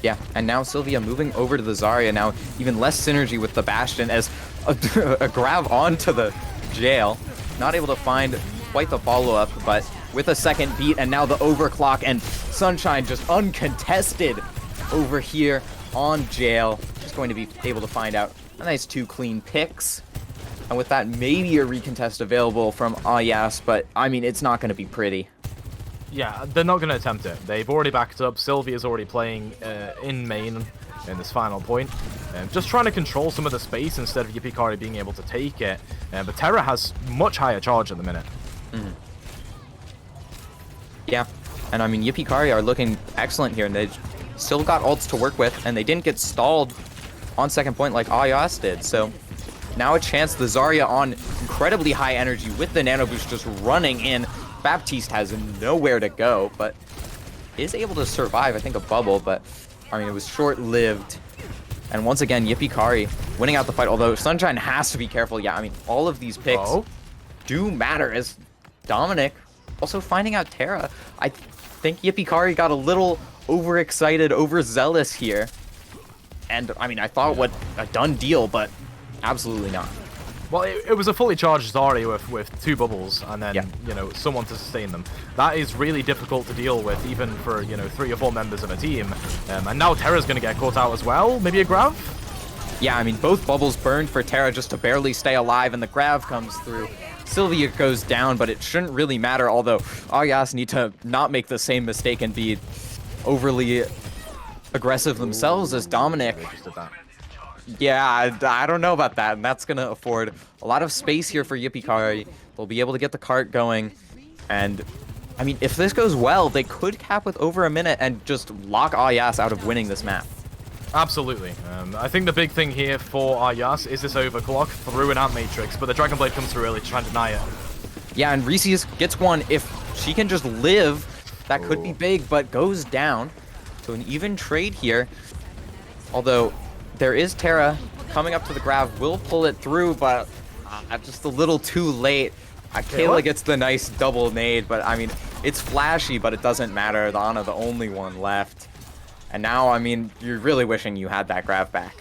[SPEAKER 5] Yeah, and now Sylvia moving over to the Zarya. Now even less synergy with the Bastion, as a grab onto the jail. Not able to find quite the follow-up, but with a second beat, and now the overclock, and Sunshine just uncontested over here on jail. Just going to be able to find out a nice 2 clean picks. And with that, maybe a recontest available from Ayas, but I mean, it's not going to be pretty.
[SPEAKER 3] Yeah, they're not going to attempt it. They've already backed up. Sylvia's already playing in main. in this final point. Just trying to control some of the space instead of Yippee Kari being able to take it. But Terra has much higher charge at the minute.
[SPEAKER 5] Yeah, and I mean, Yippee Kari are looking excellent here, and they've still got ults to work with, and they didn't get stalled on second point like Ayas did. So now a chance, the Zarya on incredibly high energy with the Nano Boost just running in. Baptiste has nowhere to go, but is able to survive, I think, a bubble, but I mean, it was short-lived. And once again, Yippee Kari winning out the fight, although Sunshine has to be careful. Yeah, I mean, all of these picks do matter, as Dominic also finding out Terra. I think Yippee Kari got a little overexcited, overzealous here. And, I mean, I thought what a done deal, but absolutely not.
[SPEAKER 3] Well, it was a fully charged Zarya with 2 bubbles, and then, you know, someone to sustain them. That is really difficult to deal with, even for, you know, 3 or 4 members of a team. And now Terra's going to get caught out as well. Maybe a grab?
[SPEAKER 5] Yeah, I mean, both bubbles burned for Terra just to barely stay alive, and the grab comes through. Sylvia goes down, but it shouldn't really matter, although Ayas need to not make the same mistake and be overly aggressive themselves as Dominic. Yeah, I don't know about that, and that's going to afford a lot of space here for Yippee Kari. They'll be able to get the cart going, and I mean, if this goes well, they could cap with over a minute and just lock Ayas out of winning this map.
[SPEAKER 3] Absolutely. I think the big thing here for Ayas is this overclock through an Ant Matrix, but the Dragon Blade comes through early to try and deny it.
[SPEAKER 5] Yeah, and Reese's gets one. If she can just live, that could be big, but goes down. So an even trade here. Although there is Terra coming up to the grab, will pull it through, but just a little too late. Kayla gets the nice double nade, but I mean, it's flashy, but it doesn't matter. The Ana, the only one left. And now, I mean, you're really wishing you had that grab back.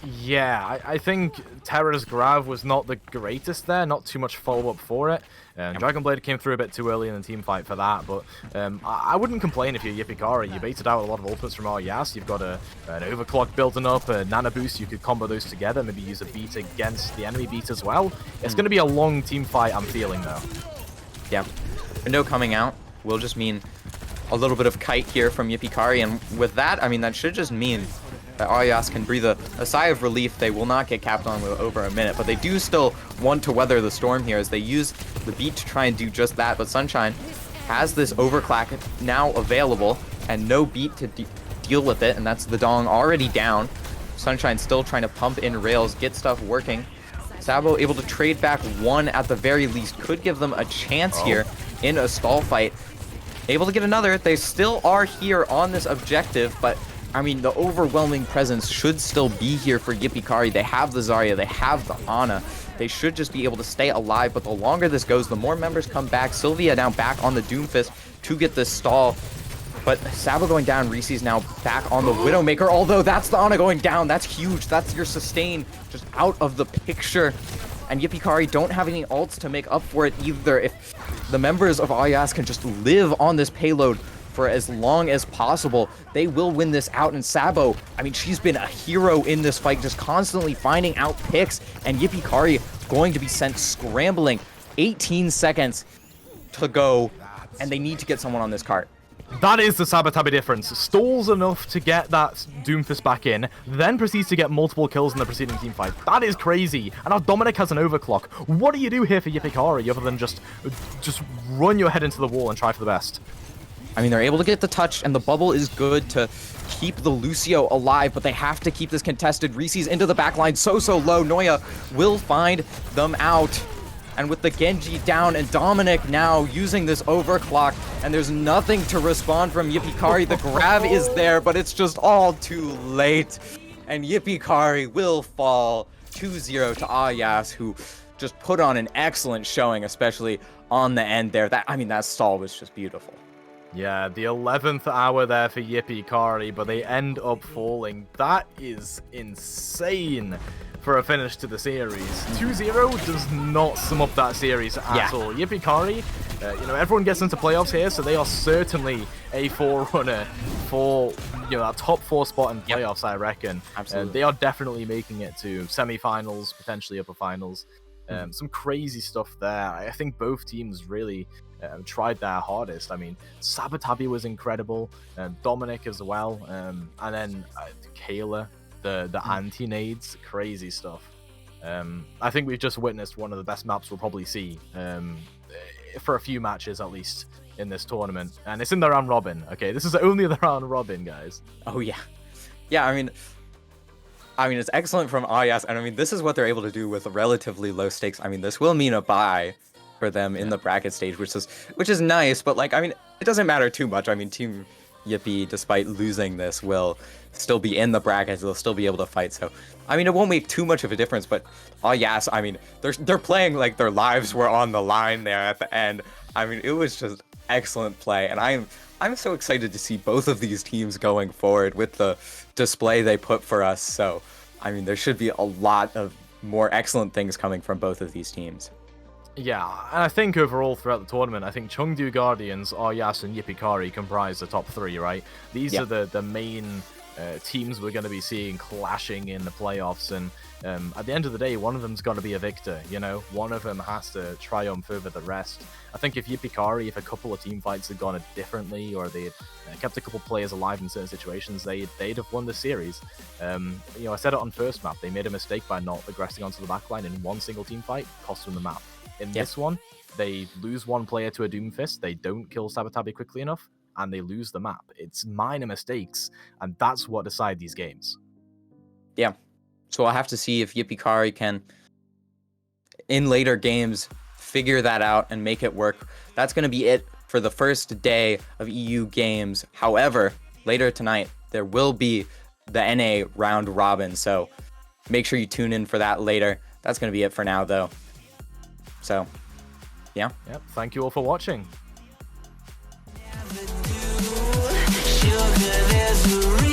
[SPEAKER 3] Yeah, I think Terra's grab was not the greatest there, not too much follow-up for it. Dragon Blade came through a bit too early in the team fight for that, but I wouldn't complain if you're Yippee Kari. You baited out a lot of ultimates from Ayas. You've got an overclock building up, a nano boost. You could combo those together, maybe use a beat against the enemy beat as well. It's going to be a long team fight, I'm feeling, though.
[SPEAKER 5] Yeah. Window coming out will just mean a little bit of kite here from Yippee Kari, and with that, I mean, that should just mean that Ayas can breathe a sigh of relief. They will not get capped on with over a minute, but they do still want to weather the storm here as they use the beat to try and do just that. But Sunshine has this overclock now available and no beat to deal with it, and that's the Dong already down. Sunshine still trying to pump in rails, get stuff working. Sabo able to trade back one at the very least, could give them a chance here in a stall fight. Able to get another. They still are here on this objective, but I mean, the overwhelming presence should still be here for Yippee Kari. They have the Zarya, they have the Ana. They should just be able to stay alive, but the longer this goes, the more members come back. Sylvia now back on the Doomfist to get this stall. But Sabo going down, Reese's now back on the Widowmaker, although that's the Ana going down. That's huge. That's your sustain just out of the picture. And Yippee Kari don't have any ults to make up for it either. If the members of Ayas can just live on this payload for as long as possible, they will win this out. And Sabo, I mean, she's been a hero in this fight, just constantly finding out picks, and Yippee Kari going to be sent scrambling. 18 seconds to go, and they need to get someone on this cart.
[SPEAKER 3] That is the Sabotabi difference. Stalls enough to get that Doomfist back in, then proceeds to get multiple kills in the preceding team fight. That is crazy. And now Dominic has an overclock. What do you do here for Yippee Kari other than just run your head into the wall and try for the best?
[SPEAKER 5] I mean, they're able to get the touch, and the bubble is good to keep the Lucio alive, but they have to keep this contested. Reese's into the backline, so low. Noya will find them out. And with the Genji down and Dominic now using this overclock, and there's nothing to respond from Yippee Kari. The grab is there, but it's just all too late. And Yippee Kari will fall 2-0 to Ayas, who just put on an excellent showing, especially on the end there. That stall was just beautiful.
[SPEAKER 3] Yeah, the 11th hour there for Yippee Kari, but they end up falling. That is insane for a finish to the series. 2-0 does not sum up that series at all. Yippee Kari, everyone gets into playoffs here, so they are certainly a forerunner for that top 4 spot in playoffs, I reckon.
[SPEAKER 5] Absolutely.
[SPEAKER 3] They are definitely making it to semi-finals, potentially upper finals. Some crazy stuff there. I think both teams really tried their hardest. I mean, Sabatabi was incredible, Dominic as well, and then Kayla, the anti-nades, crazy stuff. I think we've just witnessed one of the best maps we'll probably see for a few matches at least in this tournament, and it's in the round robin. Okay, this is only the round robin, guys.
[SPEAKER 5] Oh yeah, yeah. I mean, it's excellent from Ayas, and I mean, this is what they're able to do with relatively low stakes. I mean, this will mean a bye for them in the bracket stage, which is nice, but like, I mean, it doesn't matter too much. I mean, Team Yippee, despite losing this, will still be in the brackets. They'll still be able to fight. So, I mean, it won't make too much of a difference. But Ayas, I mean, they're playing like their lives were on the line there at the end. I mean, it was just excellent play, and I'm so excited to see both of these teams going forward with the display they put for us. So, I mean, there should be a lot of more excellent things coming from both of these teams.
[SPEAKER 3] Yeah, and I think overall throughout the tournament, I think Chengdu Guardians, Ayas, and Yippee comprise the top 3, right? These are the main teams we're going to be seeing clashing in the playoffs, and at the end of the day, one of them's got to be a victor, you know? One of them has to triumph over the rest. I think if Yippee, if a couple of team fights had gone differently, or they'd kept a couple players alive in certain situations, they'd have won the series. You know, I said it on first map, they made a mistake by not aggressing onto the backline in one single team fight, cost them the map. In this one, they lose one player to a Doomfist, they don't kill Sabatabi quickly enough, and they lose the map. It's minor mistakes, and that's what decide these games.
[SPEAKER 5] Yeah. So I'll have to see if Yippee can, in later games, figure that out and make it work. That's going to be it for the first day of EU games. However, later tonight, there will be the NA round robin, so make sure you tune in for that later. That's going to be it for now, though. So, yeah.
[SPEAKER 3] Yep. Thank you all for watching.
[SPEAKER 6] Sugar, there's a